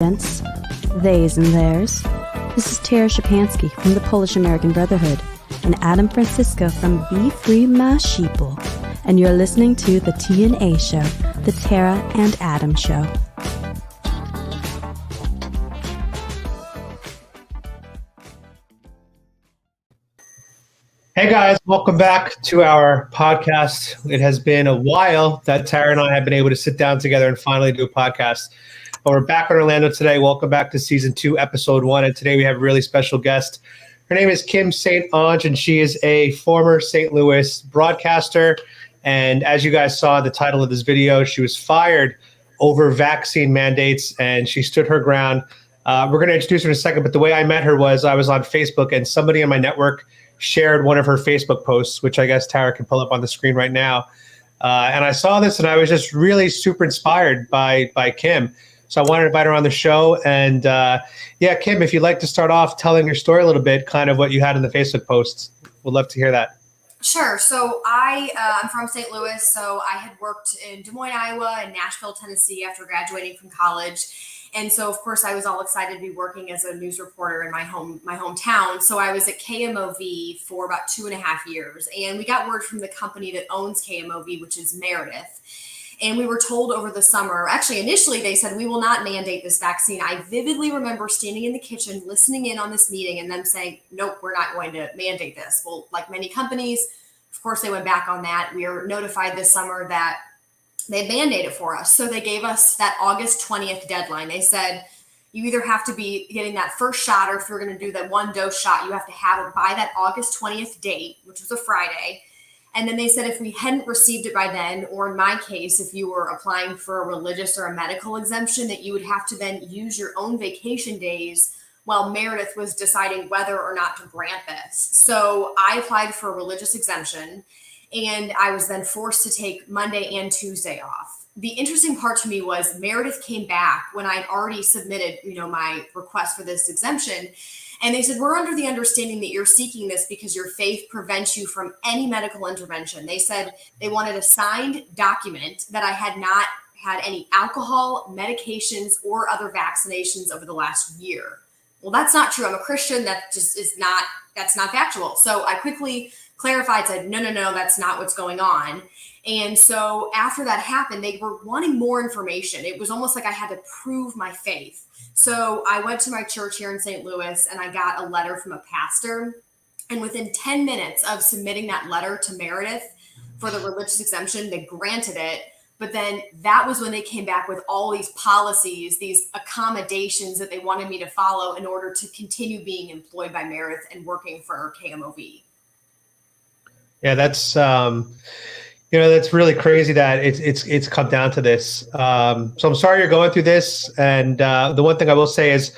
Gents, theys and theirs. This is Tara Shapansky from the Polish American Brotherhood and Adam Francisco from Be Free My Sheeple. And you're listening to the T&A Show, the Tara and Adam Show. Hey guys, welcome back to our podcast. It has been a while that Tara and I have been able to sit down together and finally do a podcast. But we're back in Orlando today. Welcome back to Season 2, Episode 1. And today we have a really special guest. Her name is Kim St. Onge, and she is a former St. Louis broadcaster. And as you guys saw in the title of this video, she was fired over vaccine mandates, and she stood her ground. We're going to introduce her in a second, but the way I met her was I was on Facebook, and somebody in my network shared one of her Facebook posts, which I guess Tara can pull up on the screen right now. And I saw this, and I was just really super inspired by Kim. So I wanted to invite her on the show. And yeah, Kim, if you'd like to start off telling your story a little bit, kind of what you had in the Facebook posts, we'd love to hear that. Sure. So I'm from St. Louis. So I had worked in Des Moines, Iowa, and Nashville, Tennessee after graduating from college. And so, of course, I was all excited to be working as a news reporter in my hometown. So I was at KMOV for about 2.5 years. And we got word from the company that owns KMOV, which is Meredith. And we were told over the summer, actually, initially they said, we will not mandate this vaccine. I vividly remember standing in the kitchen, listening in on this meeting and them saying, nope, we're not going to mandate this. Well, like many companies, of course, they went back on that. We were notified this summer that they mandated for us. So they gave us that August 20th deadline. They said, you either have to be getting that first shot, or if you're going to do that 1-dose shot, you have to have it by that August 20th date, which was a Friday. And then they said if we hadn't received it by then, or in my case, if you were applying for a religious or a medical exemption, that you would have to then use your own vacation days while Meredith was deciding whether or not to grant this. So I applied for a religious exemption, and I was then forced to take Monday and Tuesday off. The interesting part to me was Meredith came back when I'd already submitted, my request for this exemption. And they said, we're under the understanding that you're seeking this because your faith prevents you from any medical intervention. They said they wanted a signed document that I had not had any alcohol, medications, or other vaccinations over the last year. Well, that's not true. I'm a Christian. That just that's not factual. So I quickly clarified, said, no, that's not what's going on. And so after that happened, they were wanting more information. It was almost like I had to prove my faith. So I went to my church here in St. Louis, and I got a letter from a pastor. And within 10 minutes of submitting that letter to Meredith for the religious exemption, they granted it. But then that was when they came back with all these policies, these accommodations that they wanted me to follow in order to continue being employed by Meredith and working for KMOV. Yeah, that's that's really crazy that it's come down to this. So I'm sorry you're going through this. And the one thing I will say is,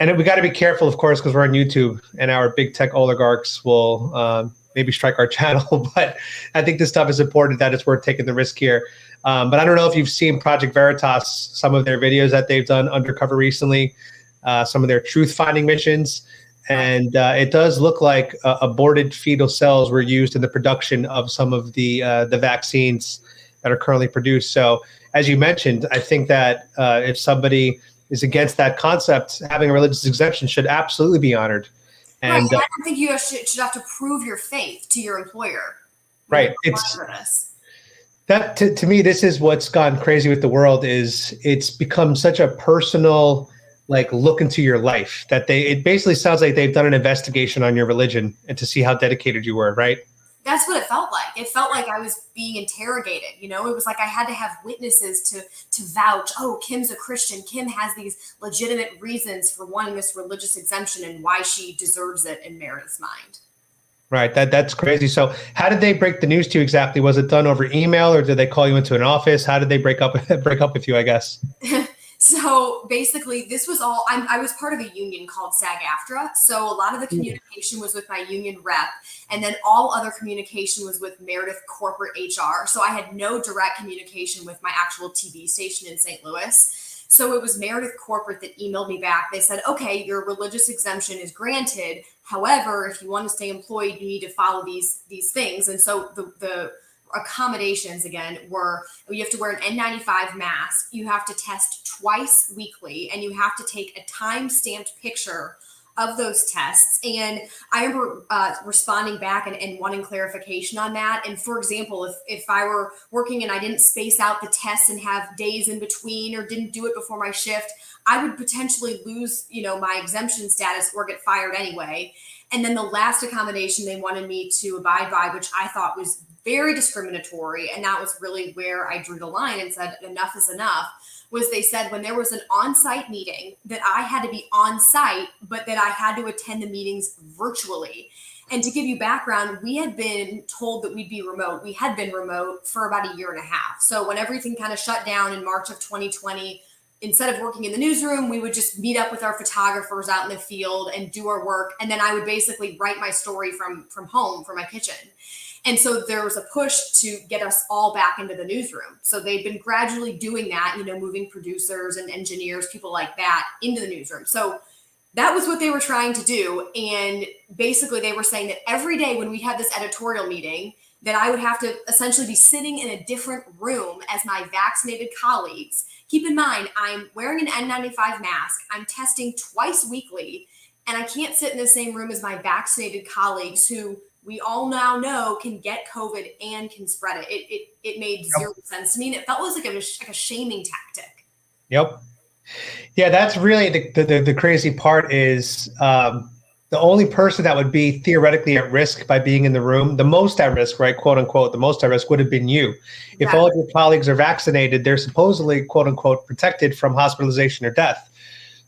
and we got to be careful, of course, because we're on YouTube and our big tech oligarchs will maybe strike our channel. But I think this stuff is important, that it's worth taking the risk here. But I don't know if you've seen Project Veritas, some of their videos that they've done undercover recently, some of their truth finding missions. And it does look like aborted fetal cells were used in the production of some of the vaccines that are currently produced. So as you mentioned, I think that if somebody is against that concept, having a religious exemption should absolutely be honored. And right. I don't think you should have to prove your faith to your employer. Right. To me, this is what's gone crazy with the world. Is it's become such a personal look into your life that it basically sounds like they've done an investigation on your religion and to see how dedicated you were, right? That's what it felt like. It felt like I was being interrogated. It was like I had to have witnesses to vouch, oh, Kim's a Christian. Kim has these legitimate reasons for wanting this religious exemption and why she deserves it in Meredith's mind. Right. That's crazy. So how did they break the news to you exactly? Was it done over email, or did they call you into an office? How did they break up with you, I guess? So basically, this was all, I was part of a union called SAG-AFTRA. So a lot of the communication was with my union rep, and then all other communication was with Meredith corporate HR. So I had no direct communication with my actual TV station in St. Louis. So it was Meredith corporate that emailed me back. They said, okay, your religious exemption is granted. However, if you want to stay employed, you need to follow these things. And so the accommodations again were you have to wear an N95 mask, you have to test twice weekly, and you have to take a time-stamped picture of those tests. And I remember responding back and wanting clarification on that. And for example, if I were working and I didn't space out the tests and have days in between or didn't do it before my shift, I would potentially lose, my exemption status or get fired anyway. And then the last accommodation they wanted me to abide by, which I thought was very discriminatory, and that was really where I drew the line and said enough is enough, was they said when there was an on-site meeting that I had to be on-site, but that I had to attend the meetings virtually. And to give you background, we had been told that we'd be remote. We had been remote for about a year and a half. So when everything kind of shut down in March of 2020, instead of working in the newsroom, we would just meet up with our photographers out in the field and do our work. And then I would basically write my story from home, from my kitchen. And so there was a push to get us all back into the newsroom. So they've been gradually doing that, moving producers and engineers, people like that into the newsroom. So that was what they were trying to do. And basically they were saying that every day when we had this editorial meeting, that I would have to essentially be sitting in a different room as my vaccinated colleagues. Keep in mind, I'm wearing an N95 mask. I'm testing twice weekly, and I can't sit in the same room as my vaccinated colleagues who we all now know can get COVID and can spread it. It made zero sense to me. And it felt like a shaming tactic. Yep. Yeah, that's really the crazy part is the only person that would be theoretically at risk by being in the room, the most at risk, right, quote unquote, the most at risk would have been you. If all of your colleagues are vaccinated, they're supposedly, quote unquote, protected from hospitalization or death.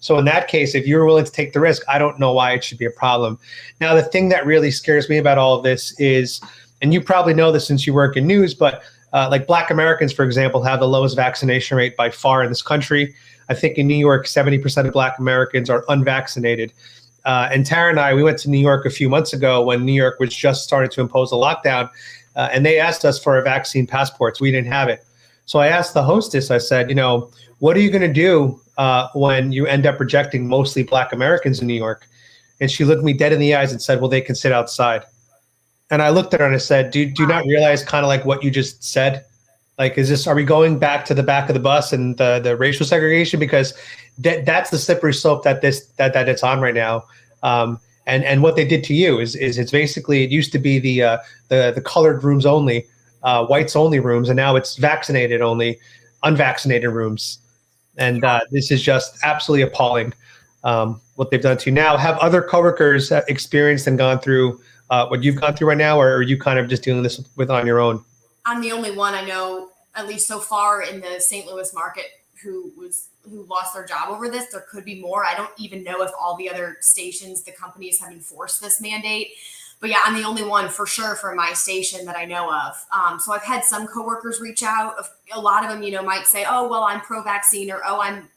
So in that case, if you're willing to take the risk, I don't know why it should be a problem. Now, the thing that really scares me about all of this is, and you probably know this since you work in news, but like Black Americans, for example, have the lowest vaccination rate by far in this country. I think in New York, 70% of Black Americans are unvaccinated. And Tara and I, we went to New York a few months ago when New York was just starting to impose a lockdown, and they asked us for our vaccine passports. We didn't have it. So I asked the hostess, I said, what are you going to do when you end up rejecting mostly Black Americans in New York? And she looked me dead in the eyes and said, well, they can sit outside. And I looked at her and I said, do you not realize kind of like what you just said? Like, are we going back to the back of the bus and the racial segregation? Because that's the slippery slope that it's on right now. And what they did to you is it's basically, it used to be the colored rooms only, whites only rooms, and now it's vaccinated only, unvaccinated rooms. And this is just absolutely appalling what they've done to you. Now, have other coworkers experienced and gone through what you've gone through right now, or are you kind of just dealing this with on your own? I'm the only one I know, at least so far in the St. Louis market, who lost their job over this. There could be more. I don't even know if all the other stations, the companies have enforced this mandate. But yeah, I'm the only one for sure from my station that I know of. So I've had some coworkers reach out. A lot of them, might say, oh, well, I'm pro-vaccine, or, oh, I'm,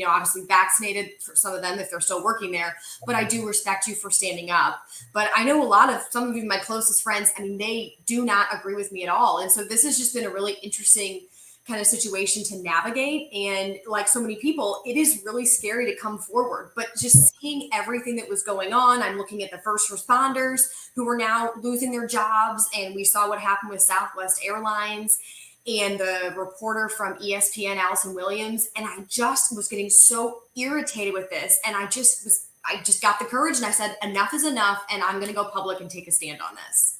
obviously vaccinated for some of them if they're still working there. But I do respect you for standing up. But I know some of even my closest friends, they do not agree with me at all. And so this has just been a really interesting kind of situation to navigate. And like so many people, it is really scary to come forward, but just seeing everything that was going on, I'm looking at the first responders who are now losing their jobs. And we saw what happened with Southwest Airlines and the reporter from ESPN, Allison Williams. And I just was getting so irritated with this. And I just got the courage and I said, enough is enough. And I'm going to go public and take a stand on this.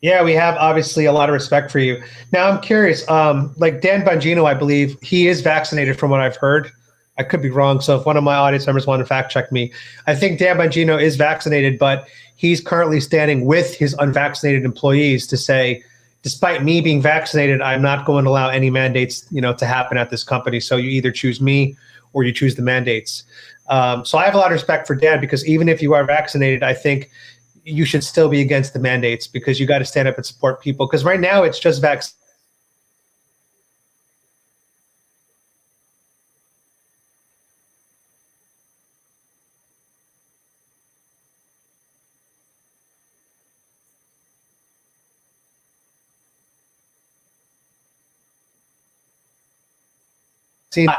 Yeah, we have obviously a lot of respect for you. Now, I'm curious, like Dan Bongino, I believe he is vaccinated from what I've heard. I could be wrong. So if one of my audience members want to fact check me, I think Dan Bongino is vaccinated, but he's currently standing with his unvaccinated employees to say, despite me being vaccinated, I'm not going to allow any mandates, to happen at this company. So you either choose me or you choose the mandates. So I have a lot of respect for Dan, because even if you are vaccinated, I think you should still be against the mandates, because you got to stand up and support people. Because right now it's just vaccine.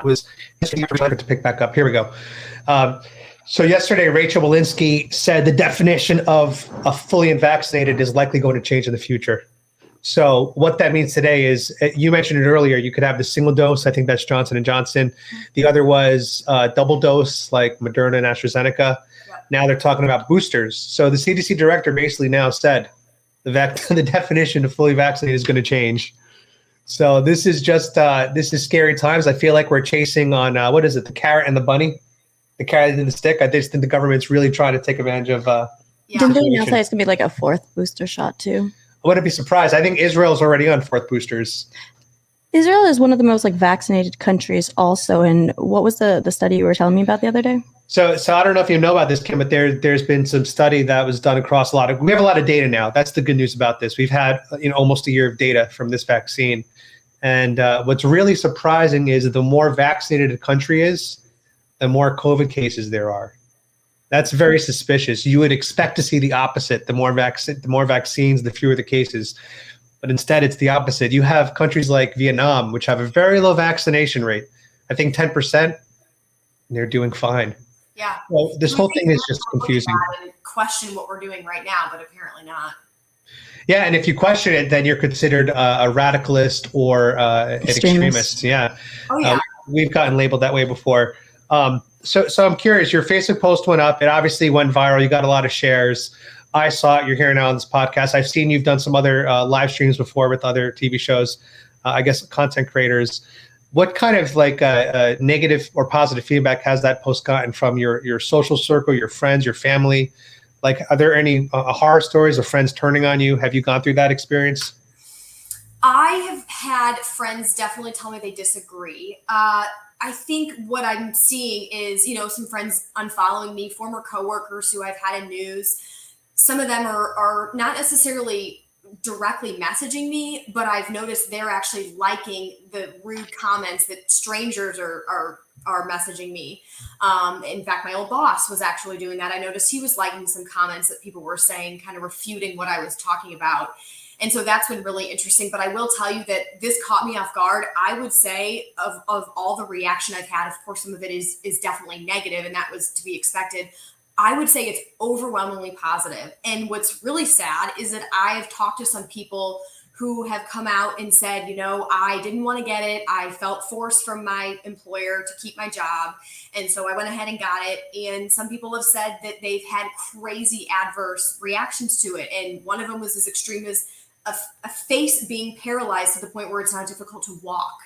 Was to pick back up. Here we go. So yesterday, Rachel Walensky said the definition of a fully unvaccinated is likely going to change in the future. So what that means today is, you mentioned it earlier, you could have the single dose. I think that's Johnson & Johnson. The other was double dose, like Moderna and AstraZeneca. Yep. Now they're talking about boosters. So the CDC director basically now said the definition of fully vaccinated is going to change. So this is scary times. I feel like we're chasing on, what is it, the carrot and the bunny? The carrot and the stick. I just think the government's really trying to take advantage of Didn't they announce that it's going to be like a 4th booster shot too? I wouldn't be surprised. I think Israel's already on 4th boosters. Israel is one of the most vaccinated countries also. And what was the study you were telling me about the other day? So I don't know if you know about this, Kim, but there's been some study that was done across we have a lot of data now. That's the good news about this. We've had almost a year of data from this vaccine. And what's really surprising is that the more vaccinated a country is, the more COVID cases there are. That's very suspicious. You would expect to see the opposite. The more vaccines, the fewer the cases. But instead, it's the opposite. You have countries like Vietnam, which have a very low vaccination rate. I think 10%. And they're doing fine. Yeah. Well, this whole thing is just confusing. And question what we're doing right now, but apparently not. Yeah, and if you question it, then you're considered a radicalist or an extremist. Yeah. Oh, yeah. We've gotten labeled that way before. So I'm curious, your Facebook post went up. It obviously went viral. You got a lot of shares. I saw it. You're here now on this podcast. I've seen you've done some other live streams before with other TV shows, I guess content creators. What kind of negative or positive feedback has that post gotten from your social circle, your friends, your family? Like, are there any horror stories of friends turning on you? Have you gone through that experience? I have had friends definitely tell me they disagree. I think what I'm seeing is, some friends unfollowing me, former coworkers who I've had in news. Some of them are not necessarily directly messaging me, but I've noticed they're actually liking the rude comments that strangers are messaging me. In fact, my old boss was actually doing that. I noticed he was liking some comments that people were saying, kind of refuting what I was talking about. And so that's been really interesting. But I will tell you that this caught me off guard. I would say of all the reaction I've had, of course, some of it is definitely negative, and that was to be expected. I would say it's overwhelmingly positive. And what's really sad is that I have talked to some people who have come out and said, I didn't want to get it. I felt forced from my employer to keep my job. And so I went ahead and got it. And some people have said that they've had crazy adverse reactions to it. And one of them was as extreme as a face being paralyzed to the point where it's now difficult to walk.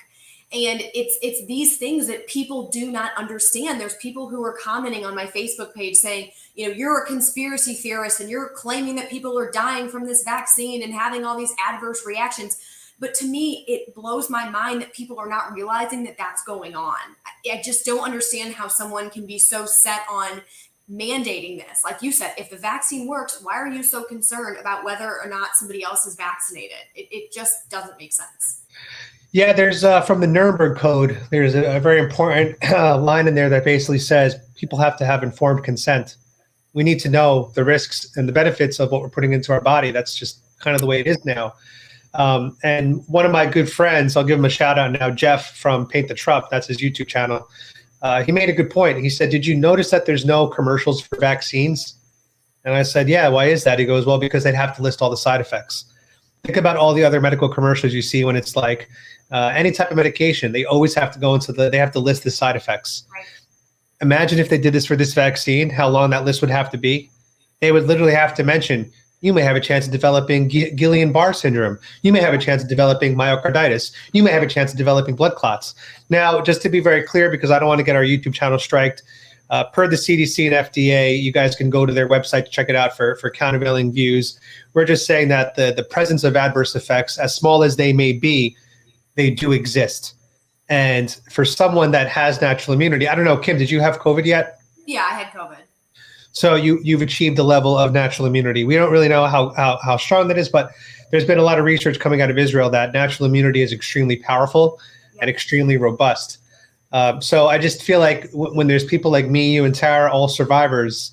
And it's these things that people do not understand. There's people who are commenting on my Facebook page saying, you're a conspiracy theorist and you're claiming that people are dying from this vaccine and having all these adverse reactions. But to me, it blows my mind that people are not realizing that that's going on. I just don't understand how someone can be so set on mandating this. Like you said, if the vaccine works, why are you so concerned about whether or not somebody else is vaccinated? It just doesn't make sense. Yeah, there's from the Nuremberg Code, there's a very important line in there that basically says people have to have informed consent. We need to know the risks and the benefits of what we're putting into our body. That's just kind of the way it is now. And one of my good friends, I'll give him a shout out now, Jeff from Paint the Truck, that's his YouTube channel. He made a good point. He said, did you notice that there's no commercials for vaccines? And I said, yeah, why is that? He goes, well, because they'd have to list all the side effects. Think about all the other medical commercials you see when it's like any type of medication. They always have to go into they have to list the side effects. Right. Imagine if they did this for this vaccine, how long that list would have to be. They would literally have to mention, you may have a chance of developing Guillain-Barré syndrome. You may have a chance of developing myocarditis. You may have a chance of developing blood clots. Now, just to be very clear, because I don't want to get our YouTube channel striked, per the CDC and FDA, you guys can go to their website to check it out for countervailing views. We're just saying that the presence of adverse effects, as small as they may be, they do exist. And for someone that has natural immunity, I don't know, Kim, did you have COVID yet? Yeah, I had COVID. So you've achieved a level of natural immunity. We don't really know how strong that is, but there's been a lot of research coming out of Israel that natural immunity is extremely powerful and extremely robust. So I just feel like when there's people like me, you, and Tara, all survivors,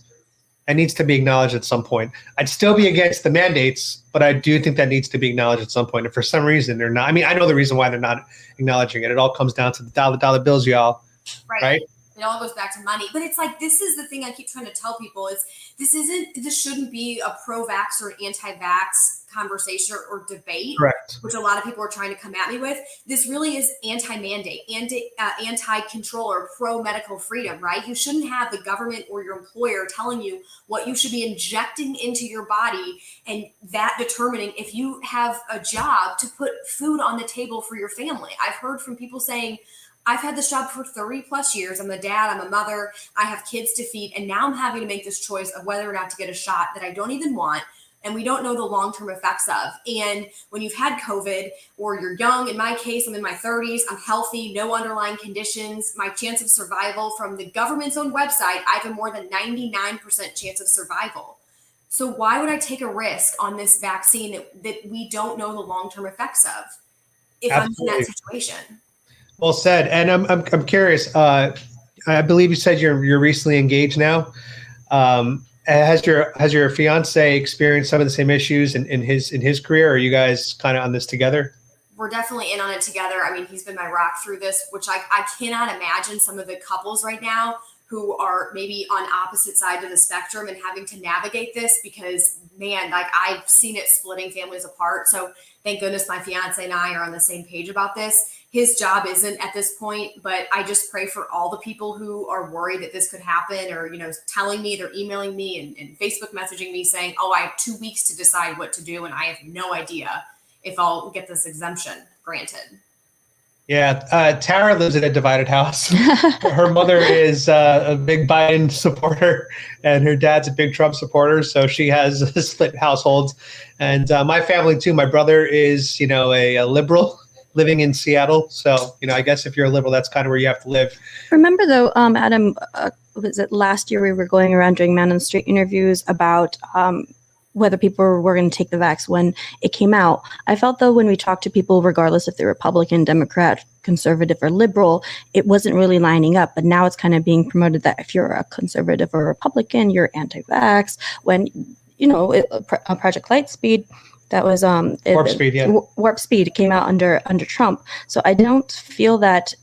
it needs to be acknowledged at some point. I'd still be against the mandates, but I do think that needs to be acknowledged at some point. And for some reason, they're not. I mean, I know the reason why they're not acknowledging it. It all comes down to the dollar bills, y'all. Right? It all goes back to money. But it's like, this is the thing I keep trying to tell people is this shouldn't be a pro-vax or an anti-vax conversation or debate. Correct. Which a lot of people are trying to come at me with. This really is anti-mandate, anti-control, or pro-medical freedom, right? You shouldn't have the government or your employer telling you what you should be injecting into your body and that determining if you have a job to put food on the table for your family. I've heard from people saying, I've had this job for 30 plus years. I'm a dad, I'm a mother, I have kids to feed, and now I'm having to make this choice of whether or not to get a shot that I don't even want and we don't know the long-term effects of. And when you've had COVID or you're young, in my case, I'm in my 30s, I'm healthy, no underlying conditions, my chance of survival from the government's own website, I have a more than 99% chance of survival. So why would I take a risk on this vaccine that we don't know the long-term effects of if Absolutely. I'm in that situation? Well said. And I'm curious. I believe you said you're recently engaged now. Has your fiance experienced some of the same issues in his career? Or are you guys kind of on this together? We're definitely in on it together. I mean, he's been my rock through this, which I cannot imagine some of the couples right now who are maybe on opposite sides of the spectrum and having to navigate this because, man, like I've seen it splitting families apart. So thank goodness my fiance and I are on the same page about this. His job isn't at this point, but I just pray for all the people who are worried that this could happen or, telling me, they're emailing me and Facebook messaging me saying, oh, I have 2 weeks to decide what to do. And I have no idea if I'll get this exemption granted. Yeah. Tara lives in a divided house. Her mother is a big Biden supporter and her dad's a big Trump supporter. So she has split households. And my family too, my brother is, a liberal living in Seattle. So, I guess if you're a liberal, that's kind of where you have to live. Remember though, Adam, was it last year we were going around doing man on the street interviews about whether people were going to take the vax when it came out. I felt though when we talked to people, regardless if they're Republican, Democrat, conservative, or liberal, it wasn't really lining up. But now it's kind of being promoted that if you're a conservative or Republican, you're anti-vax. When, Project Lightspeed, that was Warp Speed, yeah. Warp Speed came out under Trump. So I don't feel that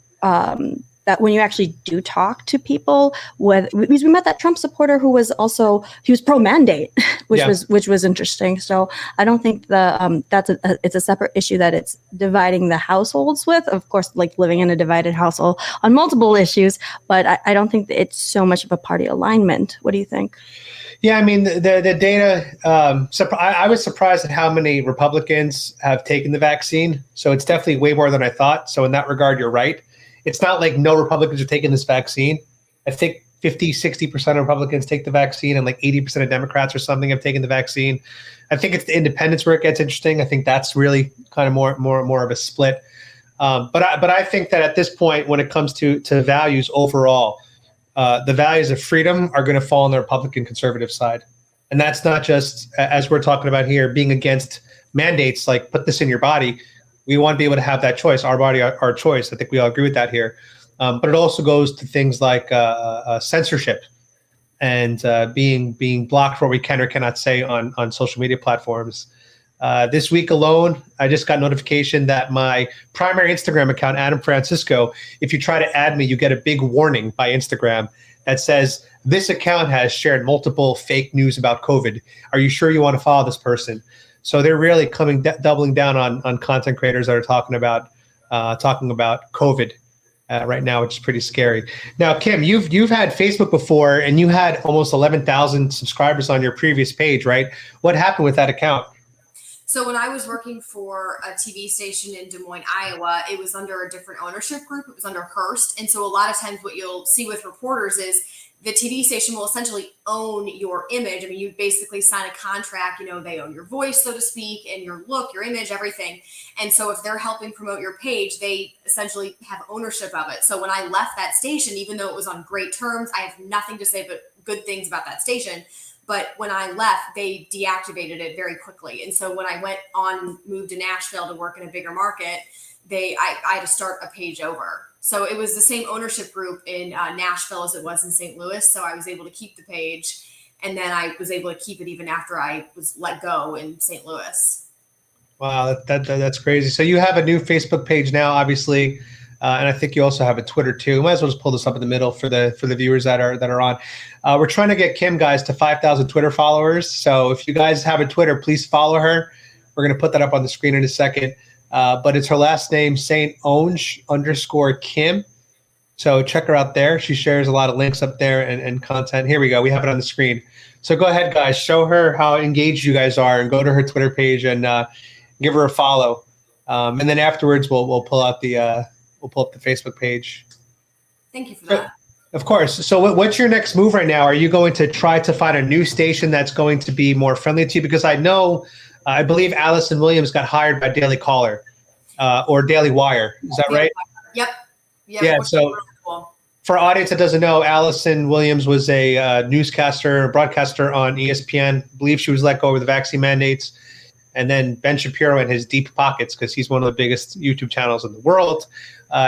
that when you actually do talk to people, because we met that Trump supporter who was he was pro-mandate, which was interesting. So I don't think it's a separate issue that it's dividing the households with. Of course, like living in a divided household on multiple issues, but I don't think that it's so much of a party alignment. What do you think? Yeah, I mean, the data, I was surprised at how many Republicans have taken the vaccine. So it's definitely way more than I thought. So in that regard, you're right. It's not like no Republicans are taking this vaccine. I think 50-60% of Republicans take the vaccine and like 80% of Democrats or something have taken the vaccine. I think it's the independents where it gets interesting. I think that's really kind of more of a split. But I think that at this point, when it comes to values overall, the values of freedom are going to fall on the Republican conservative side. And that's not just, as we're talking about here, being against mandates like put this in your body. We want to be able to have that choice, our body, our choice. I think we all agree with that here. But it also goes to things like censorship and being blocked for what we can or cannot say on social media platforms. This week alone, I just got notification that my primary Instagram account, Adam Francisco, if you try to add me, you get a big warning by Instagram that says, this account has shared multiple fake news about COVID. Are you sure you want to follow this person? So they're really doubling down on content creators that are talking about COVID right now, which is pretty scary. Now, Kim, you've had Facebook before, and you had almost 11,000 subscribers on your previous page, right? What happened with that account? So when I was working for a TV station in Des Moines, Iowa, it was under a different ownership group. It was under Hearst. And so a lot of times what you'll see with reporters is the TV station will essentially own your image. I mean, you basically sign a contract, they own your voice, so to speak, and your look, your image, everything. And so if they're helping promote your page, they essentially have ownership of it. So when I left that station, even though it was on great terms, I have nothing to say but good things about that station. But when I left, they deactivated it very quickly. And so when I moved to Nashville to work in a bigger market, I had to start a page over. So it was the same ownership group in Nashville as it was in St. Louis. So I was able to keep the page. And then I was able to keep it even after I was let go in St. Louis. Wow, that's crazy. So you have a new Facebook page now, obviously. And I think you also have a Twitter too. Might as well just pull this up in the middle for the viewers that are on. We're trying to get Kim, guys, to 5,000 Twitter followers. So if you guys have a Twitter, please follow her. We're going to put that up on the screen in a second. But it's her last name, Saint Onge _Kim. So check her out there. She shares a lot of links up there and content. Here we go. We have it on the screen. So go ahead, guys. Show her how engaged you guys are, and go to her Twitter page and give her a follow. And then afterwards, we'll pull up the Facebook page. Thank you for that. Of course. So what's your next move right now? Are you going to try to find a new station that's going to be more friendly to you? Because I know, I believe Allison Williams got hired by Daily Caller or Daily Wire. Is that right? Yep. Yeah. So really cool. For our audience that doesn't know, Allison Williams was a broadcaster on ESPN. I believe she was let go over the vaccine mandates. And then Ben Shapiro in his deep pockets, because he's one of the biggest YouTube channels in the world,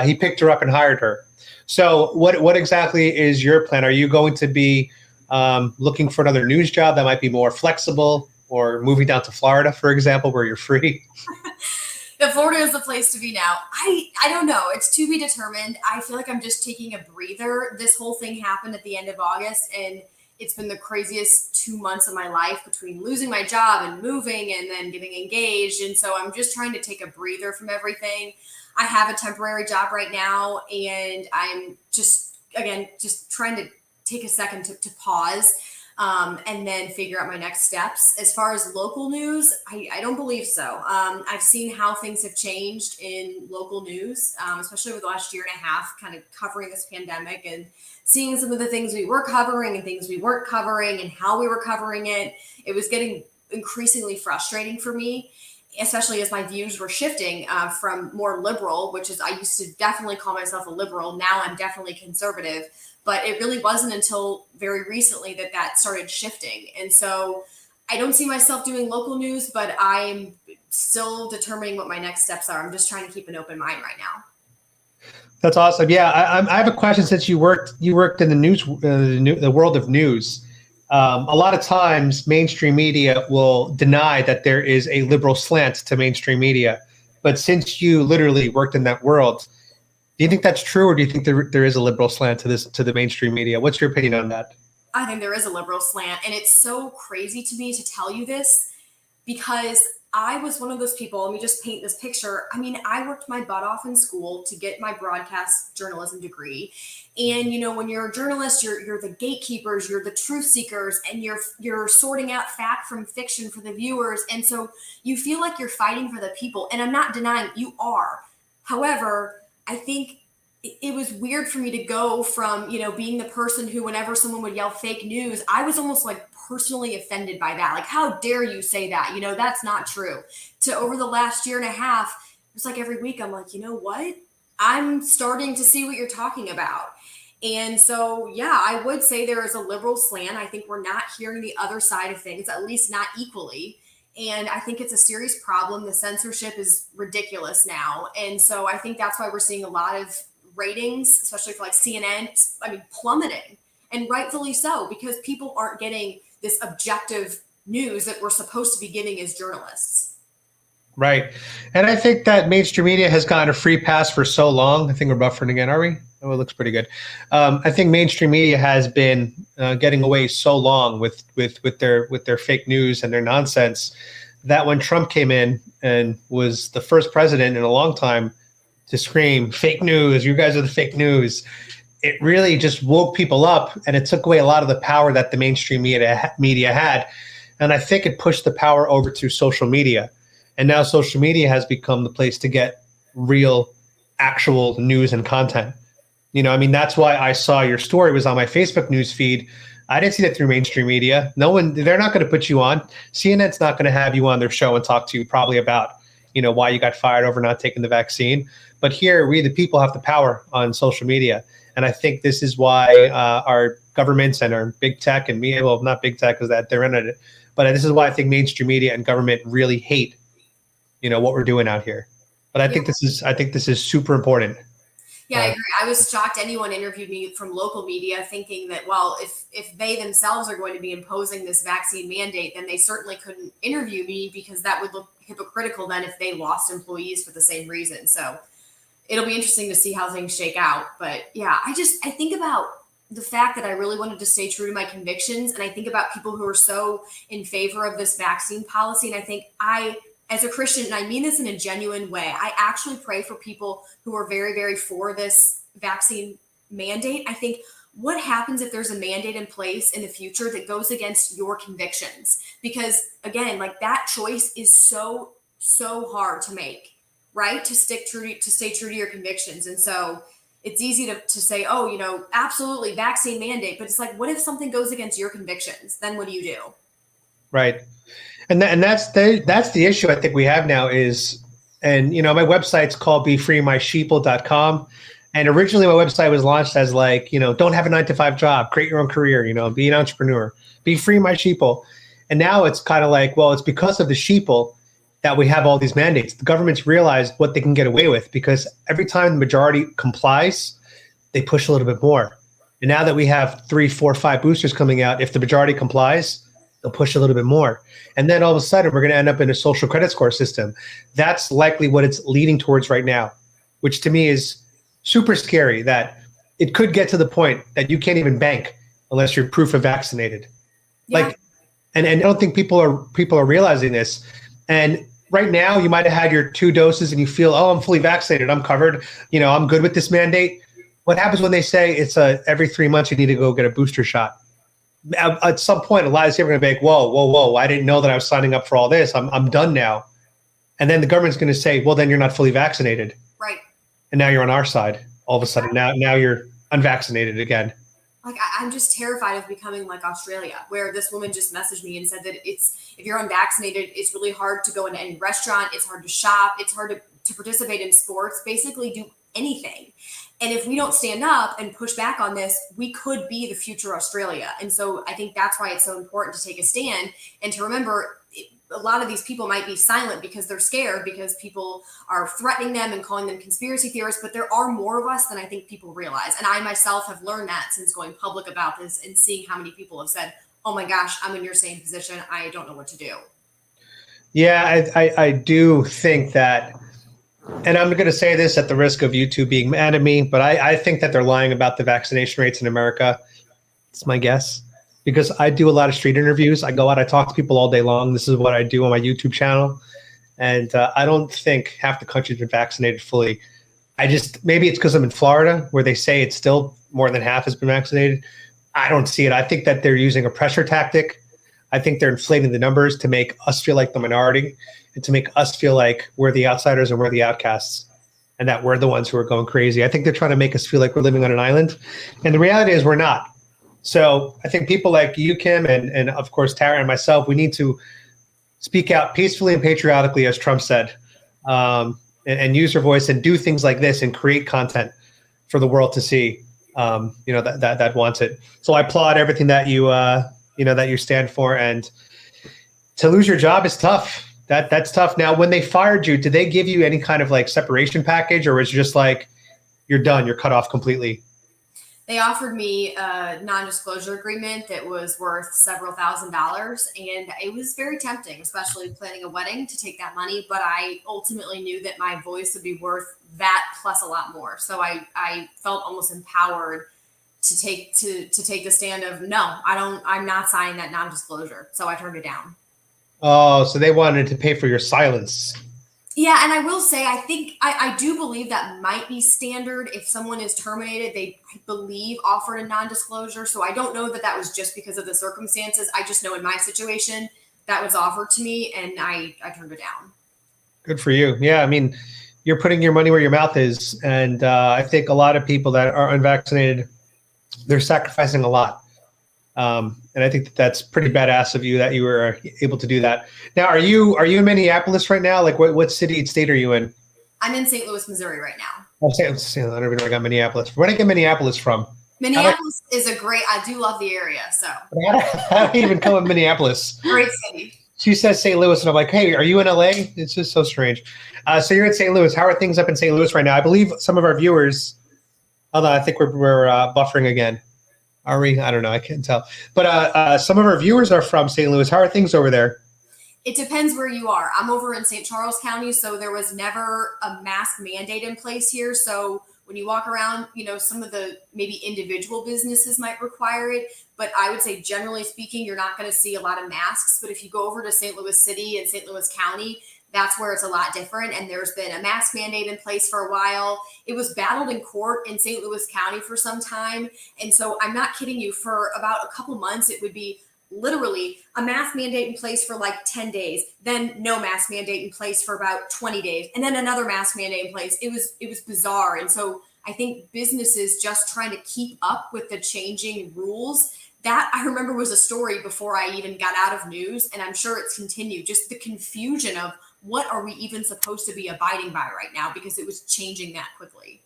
he picked her up and hired her. So what exactly is your plan? Are you going to be looking for another news job that might be more flexible, or moving down to Florida, for example, where you're free? Yeah, Florida is the place to be now. I don't know. It's to be determined. I feel like I'm just taking a breather. This whole thing happened at the end of August, and it's been the craziest 2 months of my life between losing my job and moving and then getting engaged. And so I'm just trying to take a breather from everything. I have a temporary job right now, and I'm just trying to take a second to pause. And then figure out my next steps. As far as local news, I don't believe so. I've seen how things have changed in local news, especially over the last year and a half, kind of covering this pandemic and seeing some of the things we were covering and things we weren't covering and how we were covering it. It was getting increasingly frustrating for me, especially as my views were shifting from more liberal, which is, I used to definitely call myself a liberal. Now I'm definitely conservative. But it really wasn't until very recently that started shifting. And so I don't see myself doing local news, but I'm still determining what my next steps are. I'm just trying to keep an open mind right now. That's awesome. Yeah, I have a question. Since you worked in the news, the world of news, a lot of times mainstream media will deny that there is a liberal slant to mainstream media. But since you literally worked in that world, do you think that's true, or do you think there is a liberal slant to the mainstream media? What's your opinion on that? I think there is a liberal slant, and it's so crazy to me to tell you this, because I was one of those people. Let me just paint this picture. I mean, I worked my butt off in school to get my broadcast journalism degree. And, you know, when you're a journalist, you're the gatekeepers, you're the truth seekers, and you're sorting out fact from fiction for the viewers. And so you feel like you're fighting for the people. And I'm not denying you are. However, I think it was weird for me to go from, you know, being the person who, whenever someone would yell fake news, I was almost like personally offended by that. Like, how dare you say that? You know, that's not true. To over the last year and a half, it was like every week I'm like, you know what? I'm starting to see what you're talking about. And so, yeah, I would say there is a liberal slant. I think we're not hearing the other side of things, at least not equally. And I think it's a serious problem. The censorship is ridiculous now. And so I think that's why we're seeing a lot of ratings, especially for like CNN, plummeting. And rightfully so, because people aren't getting this objective news that we're supposed to be giving as journalists. Right. And I think that mainstream media has gotten a free pass for so long. I think we're buffering again, are we? Oh, it looks pretty good. I think mainstream media has been getting away so long with their fake news and their nonsense that when Trump came in and was the first president in a long time to scream fake news, you guys are the fake news, it really just woke people up, and it took away a lot of the power that the mainstream media had. And I think it pushed the power over to social media. And now social media has become the place to get real, actual news and content. You know, I mean, that's why I saw your story was on my Facebook news feed. I didn't see that through mainstream media. No one, they're not going to put you on. CNN's not going to have you on their show and talk to you probably about, you know, why you got fired over not taking the vaccine. But here, we the people have the power on social media. And I think this is why our governments and our big tech and media, well, not big tech because that they're in it, but this is why I think mainstream media and government really hate, you know, what we're doing out here. But I think this is super important. Yeah, I agree. I was shocked anyone interviewed me from local media thinking that, well, if they themselves are going to be imposing this vaccine mandate, then they certainly couldn't interview me because that would look hypocritical then if they lost employees for the same reason. So it'll be interesting to see how things shake out. But yeah, I think about the fact that I really wanted to stay true to my convictions. And I think about people who are so in favor of this vaccine policy. And I think as a Christian, and I mean this in a genuine way, I actually pray for people who are very, very for this vaccine mandate. I think, what happens if there's a mandate in place in the future that goes against your convictions? Because again, like, that choice is so hard to make, right? To stay true to your convictions. And so it's easy to say, oh, you know, absolutely vaccine mandate, but it's like, what if something goes against your convictions? Then what do you do? Right. And that's the issue I think we have now is, and you know, my website's called BeFreeMySheeple.com. And originally my website was launched as like, you know, don't have a 9-to-5 job, create your own career, you know, be an entrepreneur, be free my sheeple. And now it's kind of like, well, it's because of the sheeple that we have all these mandates. The government's realized what they can get away with, because every time the majority complies, they push a little bit more. And now that we have 3, 4, 5 boosters coming out, if the majority complies, they'll push a little bit more. And then all of a sudden we're going to end up in a social credit score system. That's likely what it's leading towards right now, which to me is super scary, that it could get to the point that you can't even bank unless you're proof of vaccinated. Yeah. Like, and I don't think people are realizing this. And right now you might have had your 2 doses and you feel, oh, I'm fully vaccinated, I'm covered, you know, I'm good with this mandate. What happens when they say it's every 3 months you need to go get a booster shot? At some point, a lot of people are going to be like, whoa, I didn't know that I was signing up for all this. I'm done now. And then the government's going to say, well, then you're not fully vaccinated. Right. And now you're on our side. All of a sudden, now you're unvaccinated again. Like, I'm just terrified of becoming like Australia, where this woman just messaged me and said that if you're unvaccinated, it's really hard to go into any restaurant. It's hard to shop. It's hard to participate in sports, basically do anything. And if we don't stand up and push back on this, we could be the future Australia. And so I think that's why it's so important to take a stand and to remember, a lot of these people might be silent because they're scared, because people are threatening them and calling them conspiracy theorists, but there are more of us than I think people realize. And I myself have learned that since going public about this and seeing how many people have said, oh my gosh, I'm in your same position, I don't know what to do. Yeah, I do think that, and I'm going to say this at the risk of YouTube being mad at me, but I think that they're lying about the vaccination rates in America. It's my guess. Because I do a lot of street interviews. I go out, I talk to people all day long. This is what I do on my YouTube channel. And I don't think half the country's been vaccinated fully. Maybe it's because I'm in Florida, where they say it's still more than half has been vaccinated. I don't see it. I think that they're using a pressure tactic. I think they're inflating the numbers to make us feel like the minority and to make us feel like we're the outsiders and we're the outcasts and that we're the ones who are going crazy. I think they're trying to make us feel like we're living on an island. And the reality is we're not. So I think people like you, Kim, and of course, Tara and myself, we need to speak out peacefully and patriotically, as Trump said, and use your voice and do things like this and create content for the world to see, that wants it. So I applaud everything that that you stand for. And to lose your job is tough. That's tough. Now, when they fired you, did they give you any kind of like separation package, or was it just like, you're done, you're cut off completely? They offered me a non-disclosure agreement that was worth several $1,000s, and it was very tempting, especially planning a wedding, to take that money. But I ultimately knew that my voice would be worth that plus a lot more. So I felt almost empowered to take the stand of, no, I'm not signing that non-disclosure. So I turned it down. Oh, so they wanted to pay for your silence. Yeah, and I will say, I think I do believe that might be standard. If someone is terminated, they, I believe, offered a non-disclosure. So I don't know that that was just because of the circumstances. I just know in my situation that was offered to me, and I turned it down. Good for you. Yeah, I mean, you're putting your money where your mouth is, and I think a lot of people that are unvaccinated, they're sacrificing a lot. And I think that that's pretty badass of you that you were able to do that. Now, are you in Minneapolis right now? Like what city and state are you in? I'm in St. Louis, Missouri right now. I don't even know I got Minneapolis. Where did I get Minneapolis from? Minneapolis is I do love the area. So how do you even come with Minneapolis? Great city. She says St. Louis, and I'm like, hey, are you in LA? It's just so strange. So you're in St. Louis. How are things up in St. Louis right now? I believe some of our viewers, although I think we're buffering again. Are we? I don't know. I can't tell. But some of our viewers are from St. Louis. How are things over there? It depends where you are. I'm over in St. Charles County, so there was never a mask mandate in place here. So when you walk around, some of the maybe individual businesses might require it, but I would say generally speaking, you're not going to see a lot of masks. But if you go over to St. Louis City and St. Louis County, that's where it's a lot different. And there's been a mask mandate in place for a while. It was battled in court in St. Louis County for some time. And so I'm not kidding you, for about a couple months, it would be literally a mask mandate in place for like 10 days, then no mask mandate in place for about 20 days, and then another mask mandate in place. It was bizarre. And so I think businesses just trying to keep up with the changing rules, that I remember was a story before I even got out of news, and I'm sure it's continued. Just the confusion of what are we even supposed to be abiding by right now, because it was changing that quickly.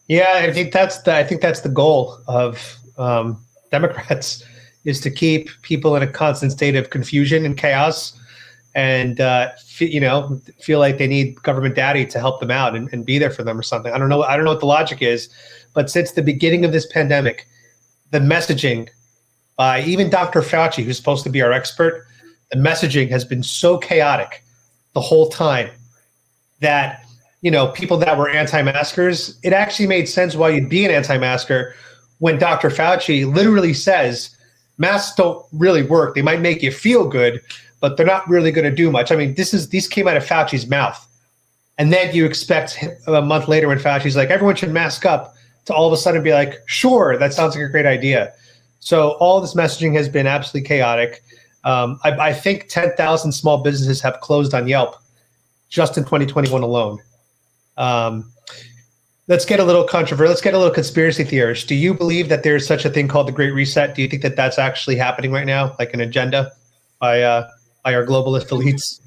Yeah, I think that's the goal of Democrats, is to keep people in a constant state of confusion and chaos, and feel like they need government daddy to help them out and be there for them or something. I don't know what the logic is, but since the beginning of this pandemic, the messaging by even Dr. Fauci, who's supposed to be our expert, the messaging has been so chaotic the whole time that people that were anti-maskers, it actually made sense why you'd be an anti-masker when Dr. Fauci literally says masks don't really work. They might make you feel good, but they're not really going to do much. I mean, these came out of Fauci's mouth. And then you expect a month later when Fauci's like, everyone should mask up, to all of a sudden be like, sure, that sounds like a great idea. So all this messaging has been absolutely chaotic. I think 10,000 small businesses have closed on Yelp just in 2021 alone. Let's get a little controversial. Let's get a little conspiracy theorist. Do you believe that there's such a thing called the Great Reset? Do you think that that's actually happening right now, like an agenda by our globalist elites?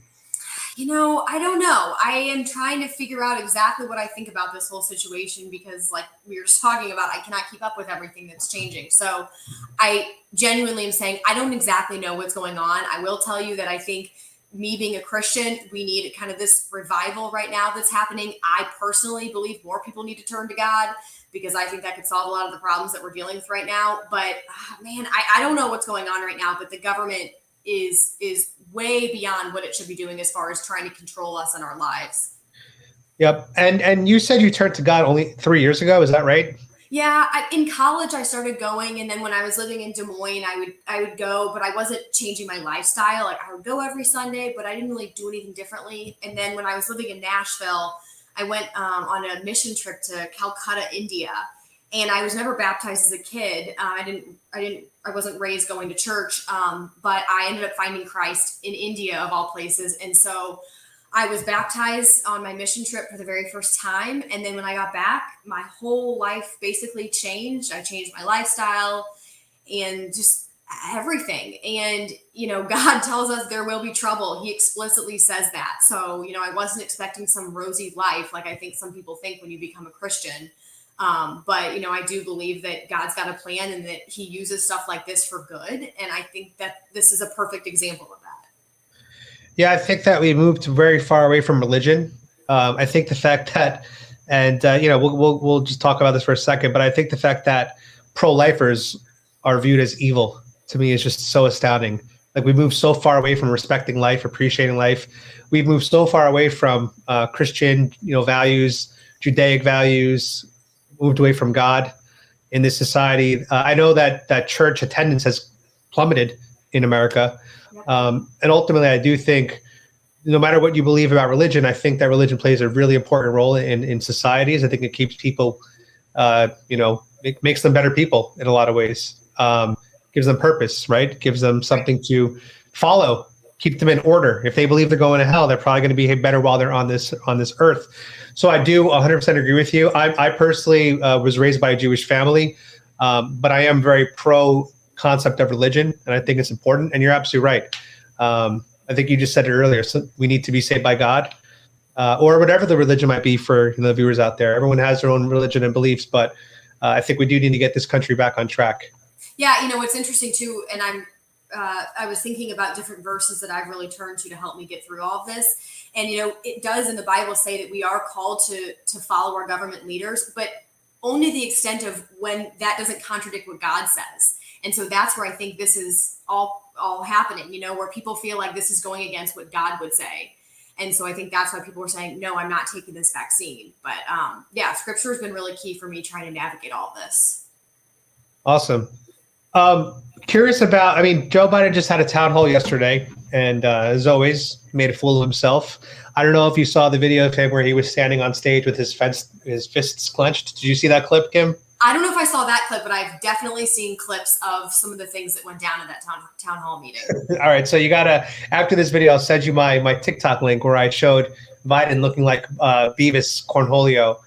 I don't know. I am trying to figure out exactly what I think about this whole situation, because like we were just talking about, I cannot keep up with everything that's changing. So I genuinely am saying I don't exactly know what's going on. I will tell you that I think, me being a Christian, we need kind of this revival right now that's happening. I personally believe more people need to turn to God, because I think that could solve a lot of the problems that we're dealing with right now. But man, I don't know what's going on right now, but the government is way beyond what it should be doing as far as trying to control us and our lives. Yep. And you said you turned to God only 3 years ago. Is that right? Yeah, in college I started going, and then when I was living in Des Moines, I would go, but I wasn't changing my lifestyle. Like I would go every Sunday, but I didn't really do anything differently. And then when I was living in Nashville, I went on a mission trip to Calcutta, India, and I was never baptized as a kid. I wasn't raised going to church, but I ended up finding Christ in India of all places, and so I was baptized on my mission trip for the very first time. And then when I got back, my whole life basically changed. I changed my lifestyle and just everything. And, God tells us there will be trouble. He explicitly says that. So, I wasn't expecting some rosy life like I think some people think when you become a Christian. But, I do believe that God's got a plan and that he uses stuff like this for good. And I think that this is a perfect example of that. Yeah, I think that we moved very far away from religion. I think the fact that, and we'll just talk about this for a second, but I think the fact that pro-lifers are viewed as evil, to me, is just so astounding. Like, we moved so far away from respecting life, appreciating life. We've moved so far away from Christian, values, Judaic values, moved away from God in this society. I know that church attendance has plummeted in America. And ultimately, I do think, no matter what you believe about religion, I think that religion plays a really important role in societies. I think it keeps people, it makes them better people in a lot of ways. Gives them purpose, right? Gives them something to follow, keep them in order. If they believe they're going to hell, they're probably going to behave better while they're on this earth. So I do 100% agree with you. I personally was raised by a Jewish family, but I am very pro concept of religion, and I think it's important. And you're absolutely right. I think you just said it earlier. So we need to be saved by God, or whatever the religion might be for the viewers out there. Everyone has their own religion and beliefs, but I think we do need to get this country back on track. Yeah, what's interesting too, and I was thinking about different verses that I've really turned to help me get through all of this. And it does in the Bible say that we are called to follow our government leaders, but only the extent of when that doesn't contradict what God says. And so that's where I think this is all happening, where people feel like this is going against what God would say. And so I think that's why people were saying, no, I'm not taking this vaccine. But scripture has been really key for me trying to navigate all of this. Awesome. Curious about, Joe Biden just had a town hall yesterday and as always, made a fool of himself. I don't know if you saw the video of him where he was standing on stage with his fists clenched. Did you see that clip, Kim? I don't know if I saw that clip, but I've definitely seen clips of some of the things that went down at that town hall meeting. All right. So you after this video, I'll send you my TikTok link where I showed Biden looking like Beavis Cornholio.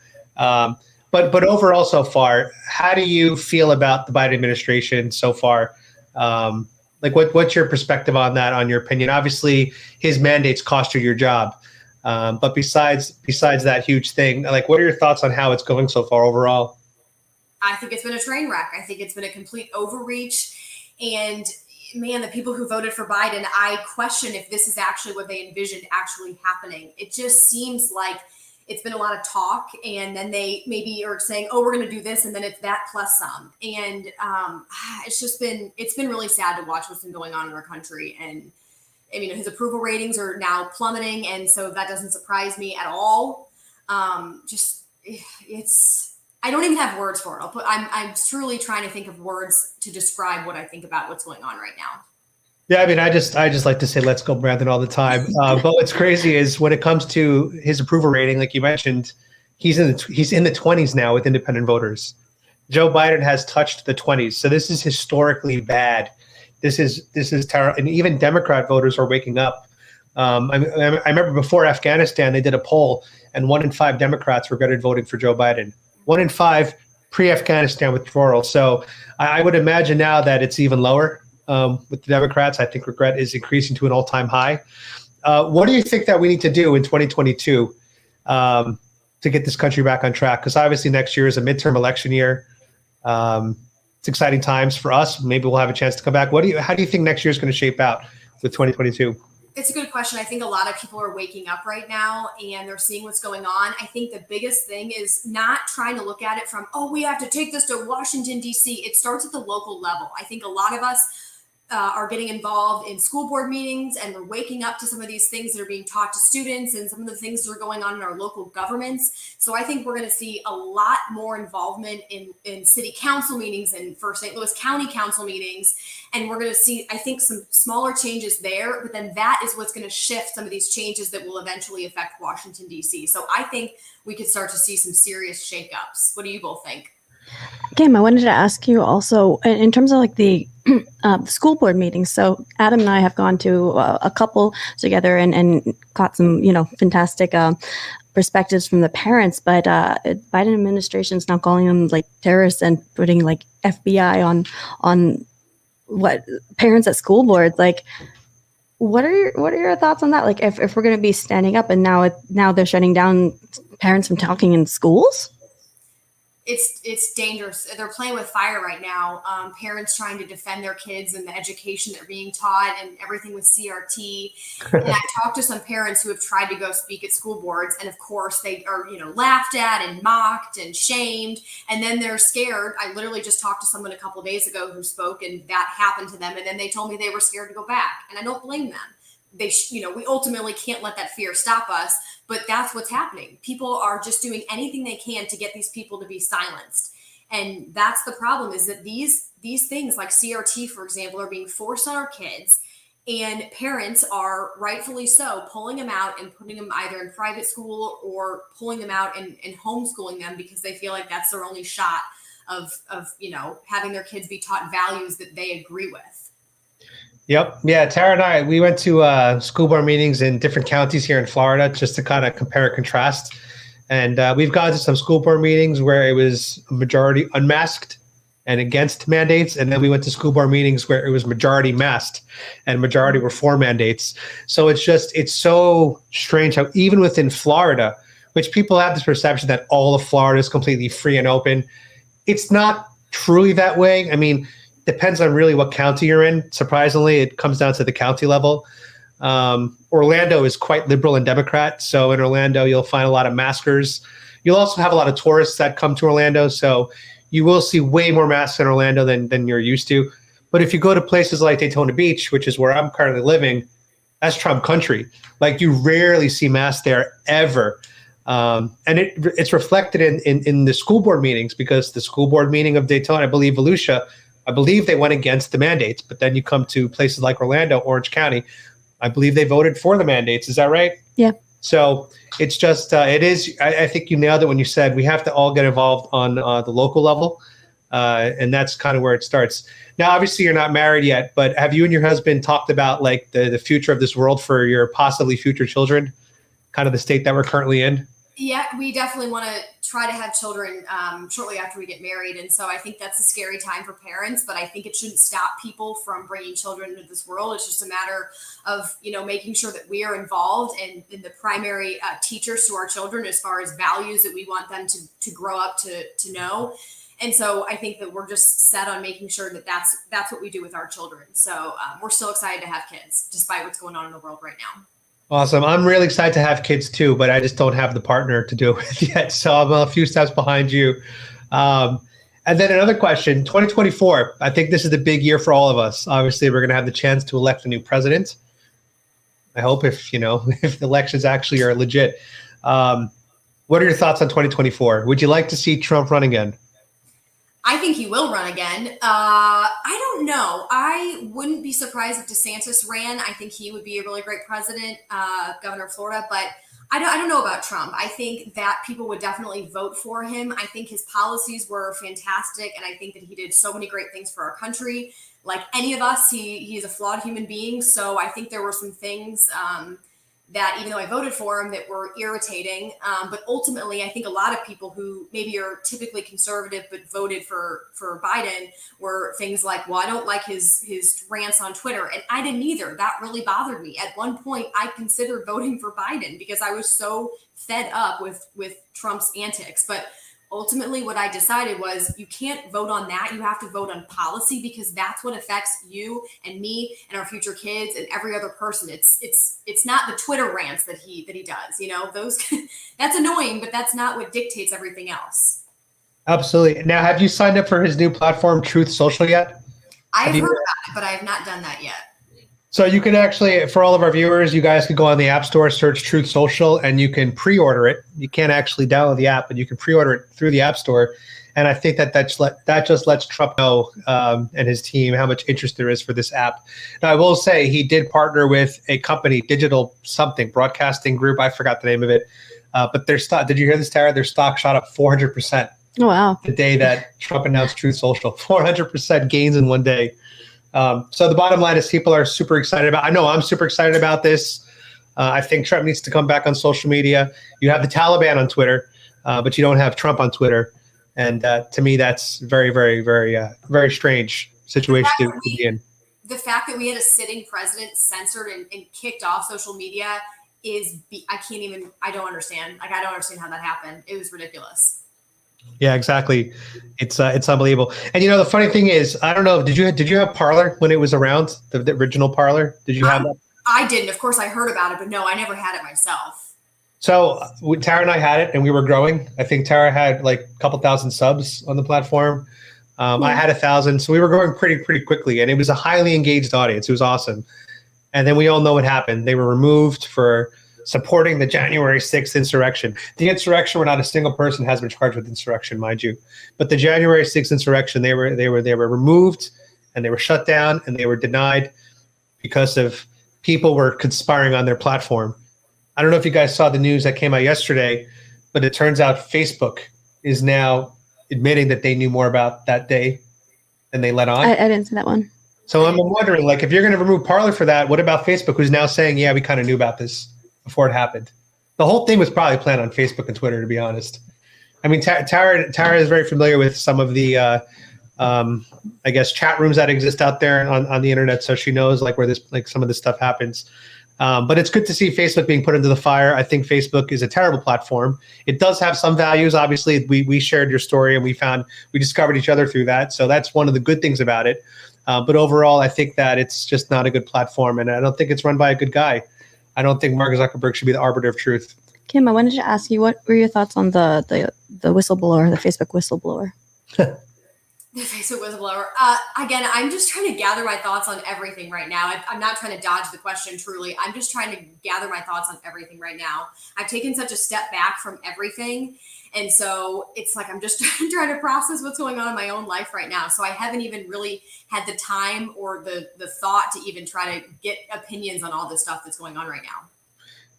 But overall so far, how do you feel about the Biden administration so far? What's your perspective on that, on your opinion? Obviously, his mandates cost you your job. But besides that huge thing, what are your thoughts on how it's going so far overall? I think it's been a train wreck. I think it's been a complete overreach. And man, the people who voted for Biden, I question if this is actually what they envisioned actually happening. It just seems like it's been a lot of talk, and then they maybe are saying, oh, we're going to do this, and then it's that plus some. And it's been really sad to watch what's been going on in our country. And his approval ratings are now plummeting, and so that doesn't surprise me at all. I don't even have words for it. I'm truly trying to think of words to describe what I think about what's going on right now. Yeah, I just like to say, let's go Brandon all the time. But what's crazy is when it comes to his approval rating, like you mentioned, he's in the 20s now with independent voters. Joe Biden has touched the 20s, so this is historically bad. This is terrible, and even Democrat voters are waking up. I remember before Afghanistan, they did a poll, and 1 in 5 Democrats regretted voting for Joe Biden. 1 in 5 pre-Afghanistan withdrawal. So I would imagine now that it's even lower with the Democrats. I think regret is increasing to an all-time high. What do you think that we need to do in 2022 to get this country back on track? Because obviously next year is a midterm election year. It's exciting times for us. Maybe we'll have a chance to come back. How do you think next year is going to shape out with 2022? It's a good question. I think a lot of people are waking up right now and they're seeing what's going on. I think the biggest thing is not trying to look at it from, oh, we have to take this to Washington, D.C. It starts at the local level. I think a lot of us are getting involved in school board meetings, and we're waking up to some of these things that are being taught to students and some of the things that are going on in our local governments. So I think we're going to see a lot more involvement in city council meetings and for St. Louis County council meetings. And we're going to see, I think, some smaller changes there, but then that is what's going to shift some of these changes that will eventually affect Washington, D.C. So I think we could start to see some serious shakeups. What do you both think? Kim, I wanted to ask you also in terms of the school board meetings. So Adam and I have gone to a couple together and got some, fantastic perspectives from the parents. But Biden administration is now calling them terrorists and putting FBI on what parents at school boards. What are your thoughts on that? If we're going to be standing up and now they're shutting down parents from talking in schools. It's dangerous. They're playing with fire right now. Parents trying to defend their kids and the education they're being taught and everything with CRT. And I talked to some parents who have tried to go speak at school boards, and of course they are, laughed at and mocked and shamed, and then they're scared. I literally just talked to someone a couple of days ago who spoke, and that happened to them, and then they told me they were scared to go back, and I don't blame them. We ultimately can't let that fear stop us, but that's what's happening. People are just doing anything they can to get these people to be silenced. And that's the problem, is that these things like CRT, for example, are being forced on our kids, and parents are rightfully so pulling them out and putting them either in private school or pulling them out and homeschooling them because they feel like that's their only shot of having their kids be taught values that they agree with. Yep. Yeah. Tara and I, we went to school board meetings in different counties here in Florida just to kind of compare and contrast. And we've gone to some school board meetings where it was a majority unmasked and against mandates. And then we went to school board meetings where it was majority masked and majority were for mandates. So it's so strange how even within Florida, which people have this perception that all of Florida is completely free and open, it's not truly that way. Depends on really what county you're in. Surprisingly, it comes down to the county level. Orlando is quite liberal and Democrat. So in Orlando, you'll find a lot of maskers. You'll also have a lot of tourists that come to Orlando. So you will see way more masks in Orlando than you're used to. But if you go to places like Daytona Beach, which is where I'm currently living, that's Trump country. Like, you rarely see masks there ever. And it's reflected in the school board meetings, because the school board meeting of Daytona, I believe Volusia, I believe they went against the mandates. But then you come to places like Orlando, Orange County, I believe they voted for the mandates. Is that right? Yeah. So it's just, it is, I think you nailed it when you said we have to all get involved on the local level. And that's kind of where it starts. Now, obviously, you're not married yet, but have you and your husband talked about like the future of this world for your possibly future children, kind of the state that we're currently in? Yeah, we definitely want to try to have children shortly after we get married. And so I think that's a scary time for parents, but I think it shouldn't stop people from bringing children into this world. It's just a matter of, making sure that we are involved and the primary teachers to our children as far as values that we want them to grow up to know. And so I think that we're just set on making sure that that's what we do with our children. So we're still excited to have kids, despite what's going on in the world right now. Awesome. I'm really excited to have kids too, but I just don't have the partner to do it with yet. So I'm a few steps behind you. And then another question, 2024, I think this is the big year for all of us. Obviously, we're going to have the chance to elect a new president. I hope if the elections actually are legit. What are your thoughts on 2024? Would you like to see Trump run again? I think he will run again. I don't know. I wouldn't be surprised if DeSantis ran. I think he would be a really great president, governor of Florida. But I don't know about Trump. I think that people would definitely vote for him. I think his policies were fantastic, and I think that he did so many great things for our country. Like any of us, he is a flawed human being. So I think there were some things that, even though I voted for him, that were irritating. But ultimately, I think a lot of people who maybe are typically conservative but voted for Biden were things like, well, I don't like his rants on Twitter. And I didn't either. That really bothered me. At one point, I considered voting for Biden because I was so fed up with Trump's antics. But ultimately, what I decided was you can't vote on that. You have to vote on policy, because that's what affects you and me and our future kids and every other person. It's not the Twitter rants that he does. Those that's annoying, but that's not what dictates everything else. Absolutely. Now, have you signed up for his new platform, Truth Social, yet? I've heard about it, but I have not done that yet. So you can actually, for all of our viewers, you guys could go on the App Store, search Truth Social, and you can pre-order it. You can't actually download the app, but you can pre-order it through the App Store. And I think that just lets Trump know and his team how much interest there is for this app. Now, I will say he did partner with a company, digital something, broadcasting group. I forgot the name of it. But their stock, did you hear this, Tara? Their stock shot up 400%. Oh, wow. The day that Trump announced Truth Social. 400% gains in one day. So the bottom line is people are super excited about. I know I'm super excited about this. I think Trump needs to come back on social media. You have the Taliban on Twitter, but you don't have Trump on Twitter. And to me, that's very, very, very, very strange situation to be in. The fact that we had a sitting president censored and kicked off social media I don't understand. I don't understand how that happened. It was ridiculous. Yeah, exactly. It's unbelievable. And the funny thing is, I don't know, did you have Parler when it was around, the original Parler? Did you have that? I didn't. Of course, I heard about it, but no, I never had it myself. So Tara and I had it, and we were growing. I think Tara had like a couple thousand subs on the platform. I had 1,000, so we were growing pretty quickly, and it was a highly engaged audience. It was awesome. And then we all know what happened. They were removed for supporting the January 6th insurrection. The insurrection, where not a single person has been charged with insurrection, mind you. But the January 6th insurrection, they were removed, and they were shut down, and they were denied because of people were conspiring on their platform. I don't know if you guys saw the news that came out yesterday, but it turns out Facebook is now admitting that they knew more about that day than they let on. I didn't see that one. So I'm wondering, like, if you're going to remove Parler for that, what about Facebook, who's now saying, yeah, we kind of knew about this before it happened? The whole thing was probably planned on Facebook and Twitter, to be honest. I mean, Tara is very familiar with some of the, I guess, chat rooms that exist out there on the internet, so she knows like where some of this stuff happens. But it's good to see Facebook being put into the fire. I think Facebook is a terrible platform. It does have some values. Obviously, we shared your story, and we discovered each other through that. So that's one of the good things about it. But overall, I think that it's just not a good platform, and I don't think it's run by a good guy. I don't think Mark Zuckerberg should be the arbiter of truth. Kim, I wanted to ask you, what were your thoughts on the whistleblower, the Facebook whistleblower? The Facebook whistleblower. Again, I'm just trying to gather my thoughts on everything right now. I'm not trying to dodge the question, truly. I'm just trying to gather my thoughts on everything right now. I've taken such a step back from everything. And so it's like I'm just trying to process what's going on in my own life right now. So I haven't even really had the time or the thought to even try to get opinions on all this stuff that's going on right now.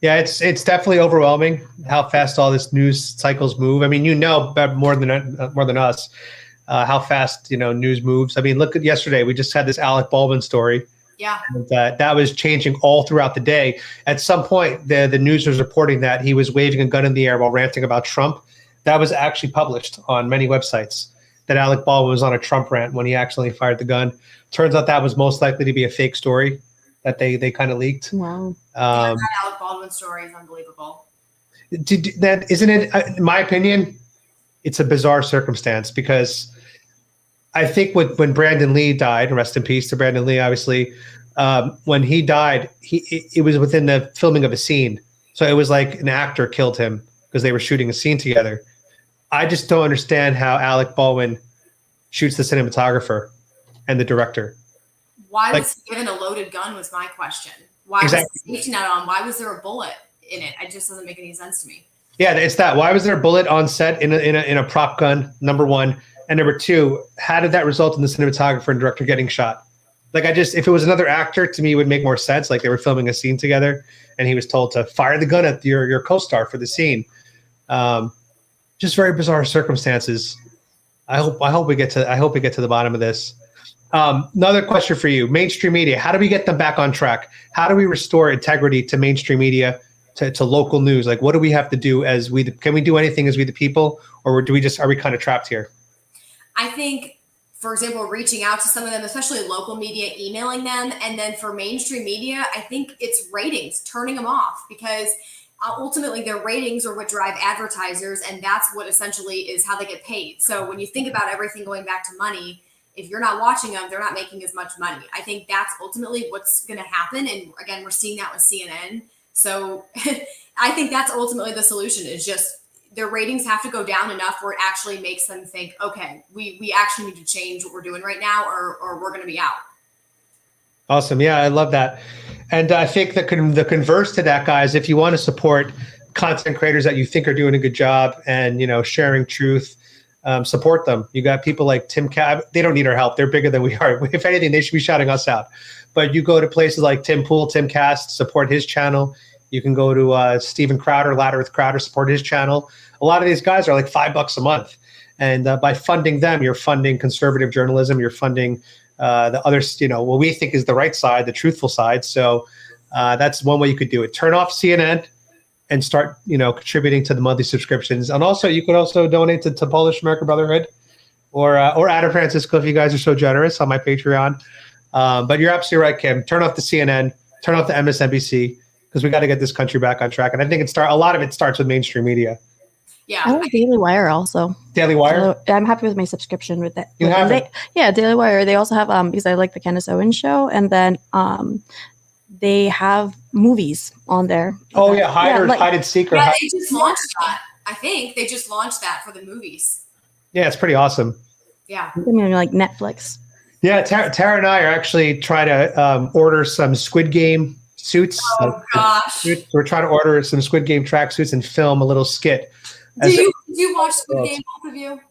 Yeah, it's definitely overwhelming how fast all this news cycles move. I mean, more than us. How fast news moves. I mean, look at yesterday. We just had this Alec Baldwin story. Yeah, and, that was changing all throughout the day. At some point, the news was reporting that he was waving a gun in the air while ranting about Trump. That was actually published on many websites. That Alec Baldwin was on a Trump rant when he accidentally fired the gun. Turns out that was most likely to be a fake story that they kind of leaked. Wow. That Alec Baldwin story is unbelievable. That isn't it? In my opinion, it's a bizarre circumstance because I think when Brandon Lee died, rest in peace to Brandon Lee, obviously, when he died, it was within the filming of a scene. So it was like an actor killed him because they were shooting a scene together. I just don't understand how Alec Baldwin shoots the cinematographer and the director. Why was he given a loaded gun was my question. Why was the safety net on? Why was there a bullet in it? It just doesn't make any sense to me. Yeah, it's that. Why was there a bullet on set in a prop gun, number one? And number two, how did that result in the cinematographer and director getting shot? If it was another actor, to me, it would make more sense. Like they were filming a scene together and he was told to fire the gun at your co-star for the scene. Just very bizarre circumstances. I hope we get to the bottom of this. Another question for you, mainstream media. How do we get them back on track? How do we restore integrity to mainstream media, to local news? Like, what do we have to do can we do anything as we the people, or are we kind of trapped here? I think, for example, reaching out to some of them, especially local media, emailing them. And then for mainstream media, I think it's ratings, turning them off, because ultimately their ratings are what drive advertisers. And that's what essentially is how they get paid. So when you think about everything going back to money, if you're not watching them, they're not making as much money. I think that's ultimately what's going to happen. And again, we're seeing that with CNN. So I think that's ultimately the solution, is just their ratings have to go down enough where it actually makes them think, okay, we actually need to change what we're doing right now, or we're going to be out. Awesome. Yeah, I love that. And I think the converse to that, guys, if you want to support content creators that you think are doing a good job and, sharing truth, support them. You got people like Tim Cab. They don't need our help. They're bigger than we are. If anything, they should be shouting us out. But you go to places like Tim Pool, Tim Cast, support his channel. You can go to Steven Crowder, Ladder with Crowder, support his channel. A lot of these guys are like $5 a month. And by funding them, you're funding conservative journalism. You're funding the others, what we think is the right side, the truthful side. So that's one way you could do it. Turn off CNN and start, contributing to the monthly subscriptions. And also, you could also donate to Polish American Brotherhood or Adam Francisco if you guys are so generous on my Patreon. But you're absolutely right, Kim. Turn off the CNN, turn off the MSNBC, because we got to get this country back on track. And I think a lot of it starts with mainstream media. Yeah. I like Daily Wire also. Daily Wire? So I'm happy with my subscription with that. You have it? Yeah, Daily Wire. They also have, because I like the Candace Owens show, and then they have movies on there. Oh, yeah, Hide and Seek. Yeah, they just launched that. I think they just launched that for the movies. Yeah, it's pretty awesome. Yeah. I mean, like Netflix. Yeah, Tara and I are actually trying to order some Squid Game suits. Oh, gosh. We're trying to order some Squid Game tracksuits and film a little skit. Did you watch Squid Game, both of you?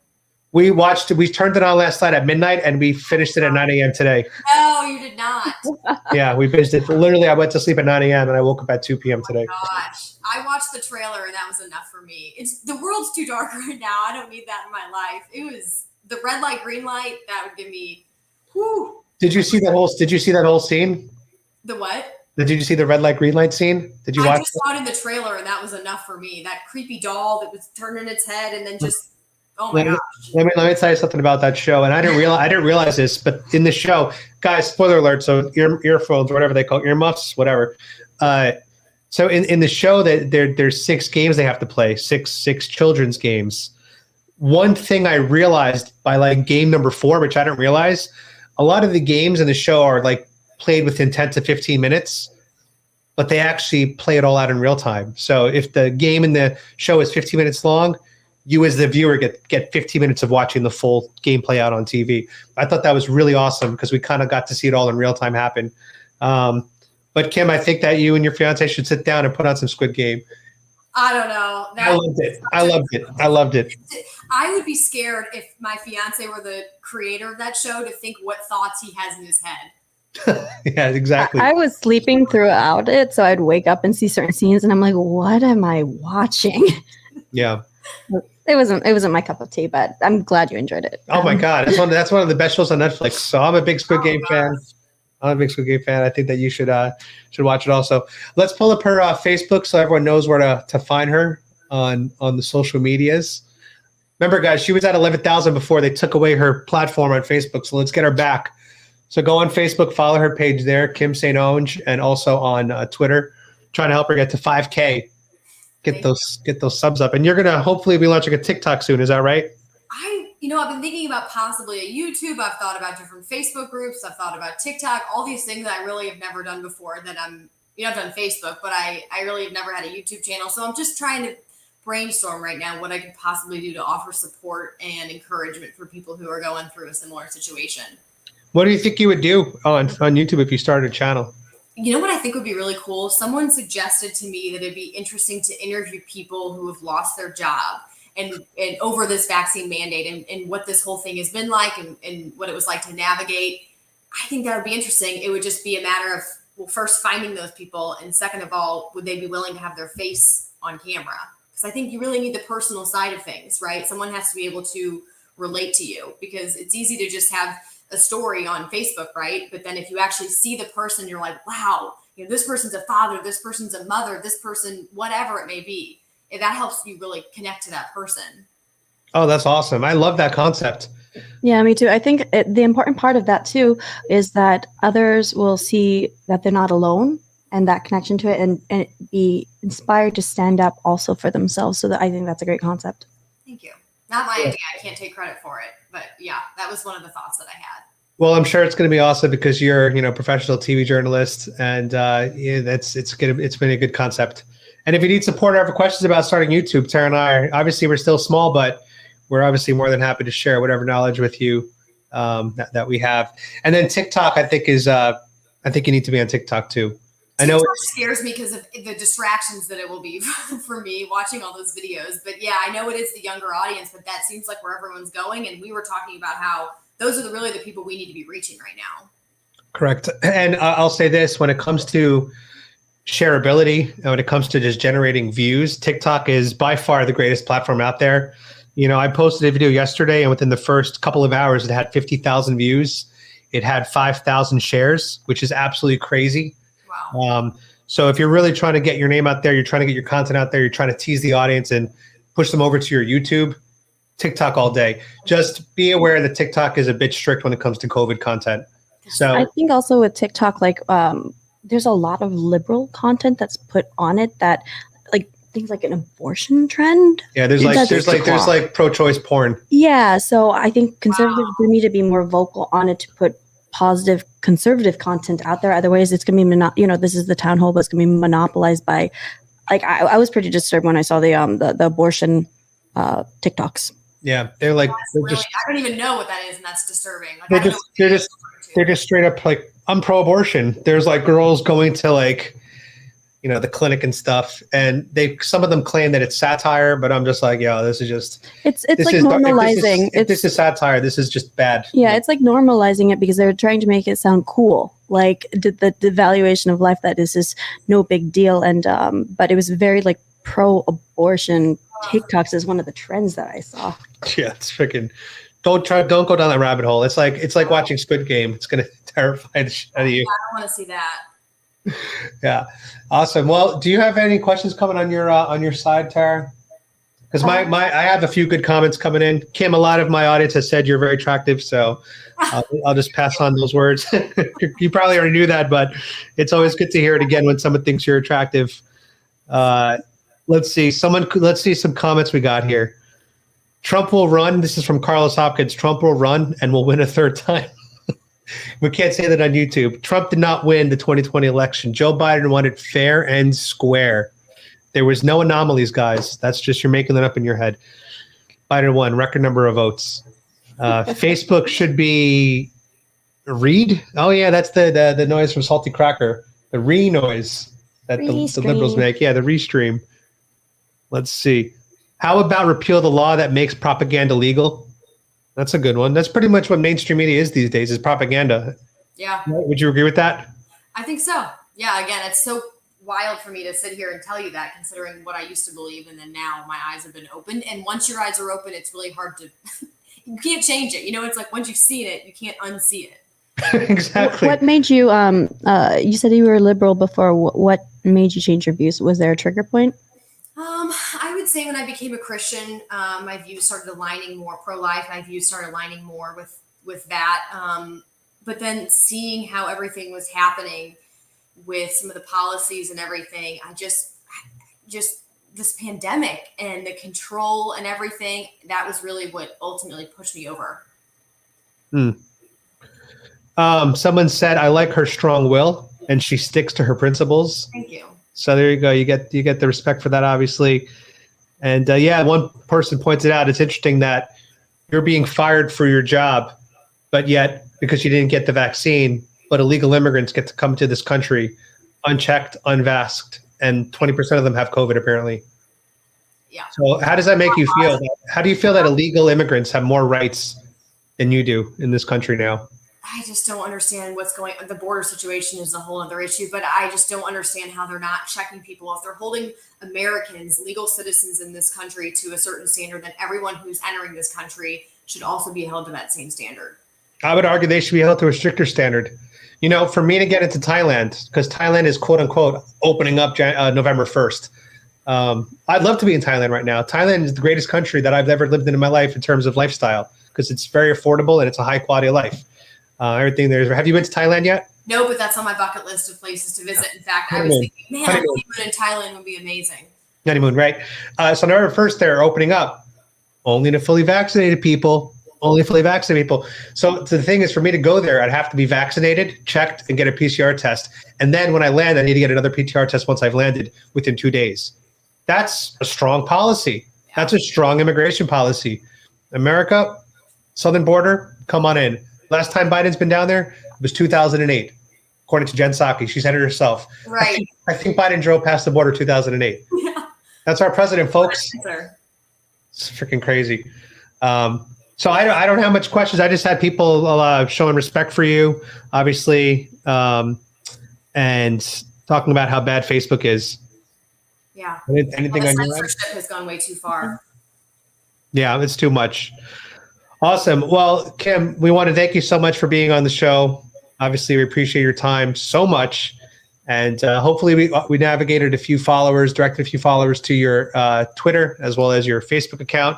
We turned it on last night at midnight and we finished it at 9 a.m. today. No, you did not. Yeah, we binged it. Literally, I went to sleep at 9 a.m. and I woke up at 2 p.m. today. Gosh, I watched the trailer and that was enough for me. The world's too dark right now. I don't need that in my life. It was the red light, green light. That would give me, whew. Did you see that whole scene? The what? Did you see the red light, green light scene? Did you watch? I just saw it in the trailer and that was enough for me. That creepy doll that was turning its head and then just, oh my gosh. Let me tell you something about that show. And I didn't realize this, but in the show, guys, spoiler alert. So earphones, whatever they call it, earmuffs, whatever. So in the show that there's 6 games they have to play, six children's games. One thing I realized by like game number 4, which I didn't realize, a lot of the games in the show are like played within 10 to 15 minutes, but they actually play it all out in real time. So if the game in the show is 15 minutes long, you as the viewer get 15 minutes of watching the full gameplay out on TV. I thought that was really awesome because we kind of got to see it all in real time happen. But Kim, I think that you and your fiance should sit down and put on some Squid Game. I don't know. I loved it. I would be scared if my fiance were the creator of that show to think what thoughts he has in his head. Yeah, exactly. I was sleeping throughout it, so I'd wake up and see certain scenes, and I'm like, "What am I watching?" Yeah, it wasn't my cup of tea, but I'm glad you enjoyed it. Oh my God, that's one of the best shows on Netflix. So I'm a big Squid Game fan. I think that you should watch it also. Let's pull up her Facebook so everyone knows where to find her on the social medias. Remember, guys, she was at 11,000 before they took away her platform on Facebook. So let's get her back. So go on Facebook, follow her page there, Kim St. Onge, and also on Twitter, trying to help her get to 5K. Get those subs up, and you're gonna hopefully be launching a TikTok soon. Is that right? I've been thinking about possibly a YouTube. I've thought about different Facebook groups. I've thought about TikTok, all these things that I really have never done before that I've done Facebook, but I really have never had a YouTube channel. So I'm just trying to brainstorm right now what I could possibly do to offer support and encouragement for people who are going through a similar situation. What do you think you would do on YouTube if you started a channel? You know what I think would be really cool? Someone suggested to me that it'd be interesting to interview people who have lost their job and over this vaccine mandate and what this whole thing has been like and what it was like to navigate. I think that would be interesting. It would just be a matter of, well, first finding those people, and second of all, would they be willing to have their face on camera? Because I think you really need the personal side of things, right? Someone has to be able to relate to you, because it's easy to just have a story on Facebook, right? But then if you actually see the person, you're like, wow, this person's a father, this person's a mother, this person, whatever it may be. If that helps you really connect to that person. Oh, that's awesome. I love that concept. Yeah, me too. I think the important part of that too is that others will see that they're not alone and that connection to it and be inspired to stand up also for themselves. So I think that's a great concept. Thank you. Not my idea. I can't take credit for it. But yeah, that was one of the thoughts that I had. Well, I'm sure it's going to be awesome because you're, a professional TV journalist, and it's been a good concept. And if you need support or have questions about starting YouTube, Tara and I obviously we're still small, but we're obviously more than happy to share whatever knowledge with you that we have. And then TikTok, I think you need to be on TikTok too. I know TikTok scares me because of the distractions that it will be for me watching all those videos. But yeah, I know it is the younger audience, but that seems like where everyone's going. And we were talking about how those are really the people we need to be reaching right now. Correct. And I'll say this, when it comes to shareability, when it comes to just generating views, TikTok is by far the greatest platform out there. I posted a video yesterday, and within the first couple of hours, it had 50,000 views. It had 5,000 shares, which is absolutely crazy. Wow. So if you're really trying to get your name out there, you're trying to get your content out there, you're trying to tease the audience and push them over to your YouTube, TikTok all day. Just be aware that TikTok is a bit strict when it comes to COVID content. So I think also with TikTok, there's a lot of liberal content that's put on it that things like an abortion trend. Yeah, there's pro-choice porn. Yeah, so I think conservatives do need to be more vocal on it to put positive conservative content out there. Otherwise, it's going to be this is the town hall, but it's going to be monopolized by. I was pretty disturbed when I saw the abortion TikToks. Yeah, they're like I don't even know what that is, and that's disturbing. They're just straight up like, I'm pro-abortion. There's girls going to the clinic and stuff, and some of them claim that it's satire, but I'm just like, this is just it's normalizing. If this is satire, this is just bad. Yeah, it's normalizing it because they're trying to make it sound cool, like the devaluation of life, that is just no big deal. And but it was very pro-abortion TikToks is one of the trends that I saw. Yeah, it's freaking. Don't go down that rabbit hole. It's like watching Squid Game. It's gonna terrify the shit out of you. I don't want to see that. Yeah, awesome. Well, do you have any questions coming on your side, Tara? Because I have a few good comments coming in. Kim, a lot of my audience has said you're very attractive, so I'll just pass on those words. You probably already knew that, but it's always good to hear it again when someone thinks you're attractive. Let's see some comments we got here. Trump will run. This is from Carlos Hopkins. Trump will run and will win a third time. We can't say that on YouTube. Trump did not win the 2020 election. Joe Biden won it fair and square. There was no anomalies, guys. That's just, you're making that up in your head. Biden won, record number of votes. Facebook should be read. Oh yeah, that's the noise from Salty Cracker. The re noise that the liberals make. Yeah, the restream. Let's see. How about repeal the law that makes propaganda legal? That's a good one. That's pretty much what mainstream media is these days, is propaganda. Yeah. Would you agree with that? I think so. Yeah, again, it's so wild for me to sit here and tell you that, considering what I used to believe, and then now my eyes have been opened. And once your eyes are open, it's really hard to you can't change it. You know, it's like once you've seen it, you can't unsee it. Exactly. What made you you said you were liberal before. What made you change your views? Was there a trigger point? I would say when I became a Christian, my views started aligning more pro-life. My views started aligning more with that. But then seeing how everything was happening with some of the policies and everything, I just this pandemic and the control and everything, that was really what ultimately pushed me over. Someone said, I like her strong will and she sticks to her principles. Thank you. So there you go. You get the respect for that, obviously. And one person pointed out, it's interesting that you're being fired for your job, but yet because you didn't get the vaccine, but illegal immigrants get to come to this country unchecked, unvaxxed, and 20% of them have COVID apparently. Yeah. So how does that make you feel? How do you feel that illegal immigrants have more rights than you do in this country now? I just don't understand what's going on. The border situation is a whole other issue, but I just don't understand how they're not checking people. If they're holding Americans, legal citizens in this country, to a certain standard, then everyone who's entering this country should also be held to that same standard. I would argue they should be held to a stricter standard. You know, for me to get into Thailand, because Thailand is quote unquote opening up November 1st. I'd love to be in Thailand right now. Thailand is the greatest country that I've ever lived in my life in terms of lifestyle, because it's very affordable and it's a high quality of life. Everything there's. Have you been to Thailand yet? No, but that's on my bucket list of places to visit. In fact, I was thinking, man, honeymoon in Thailand would be amazing. Honeymoon, right? So November 1st, they're opening up only to fully vaccinated people. Only fully vaccinated people. So the thing is, for me to go there, I'd have to be vaccinated, checked, and get a PCR test. And then when I land, I need to get another PCR test once I've landed within 2 days. That's a strong policy. Yeah. That's a strong immigration policy. America, southern border, come on in. Last time Biden's been down there was 2008, according to Jen Psaki. She said it herself. Right. I think Biden drove past the border 2008. Yeah. That's our president, folks. It's freaking crazy. So I don't have much questions. I just had people showing respect for you, obviously, and talking about how bad Facebook is. Yeah. Anything on your end? Censorship has gone way too far. Yeah, it's too much. Awesome. Well, Kim, we want to thank you so much for being on the show. Obviously, we appreciate your time so much. And hopefully we navigated a few followers, directed a few followers to your Twitter as well as your Facebook account.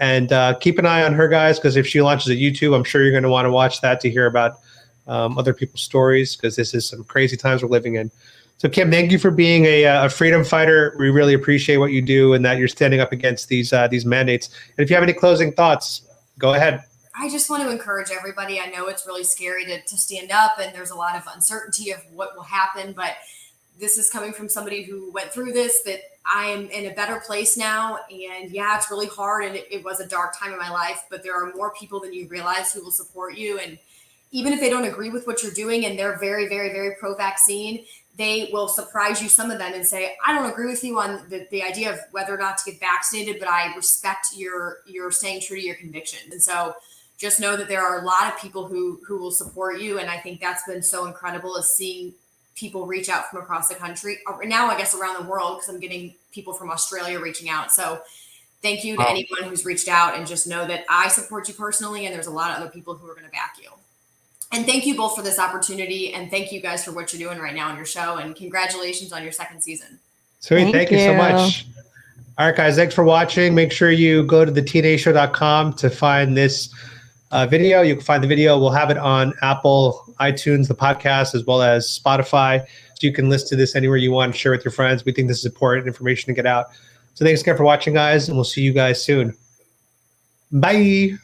And keep an eye on her, guys, because if she launches a YouTube, I'm sure you're going to want to watch that to hear about other people's stories, because this is some crazy times we're living in. So, Kim, thank you for being a freedom fighter. We really appreciate what you do and that you're standing up against these mandates. And if you have any closing thoughts, go ahead. I just want to encourage everybody. I know it's really scary to stand up, and there's a lot of uncertainty of what will happen, but this is coming from somebody who went through this, that I am in a better place now. And yeah, it's really hard, and it was a dark time in my life, but there are more people than you realize who will support you. And even if they don't agree with what you're doing and they're very, very, very pro-vaccine, they will surprise you, some of them, and say, I don't agree with you on the idea of whether or not to get vaccinated, but I respect your staying true to your convictions. And so just know that there are a lot of people who will support you. And I think that's been so incredible, is seeing people reach out from across the country, or now I guess around the world, because I'm getting people from Australia reaching out. So thank you to anyone who's reached out, and just know that I support you personally, and there's a lot of other people who are going to back you. And thank you both for this opportunity, and thank you guys for what you're doing right now on your show, and congratulations on your second season. Sweet. Thank you so much. All right, guys, thanks for watching. Make sure you go to TheTnAShow.com to find this video. You can find the video. We'll have it on Apple, iTunes, the podcast, as well as Spotify. So you can listen to this anywhere you want, share with your friends. We think this is important information to get out. So thanks again for watching, guys, and we'll see you guys soon. Bye.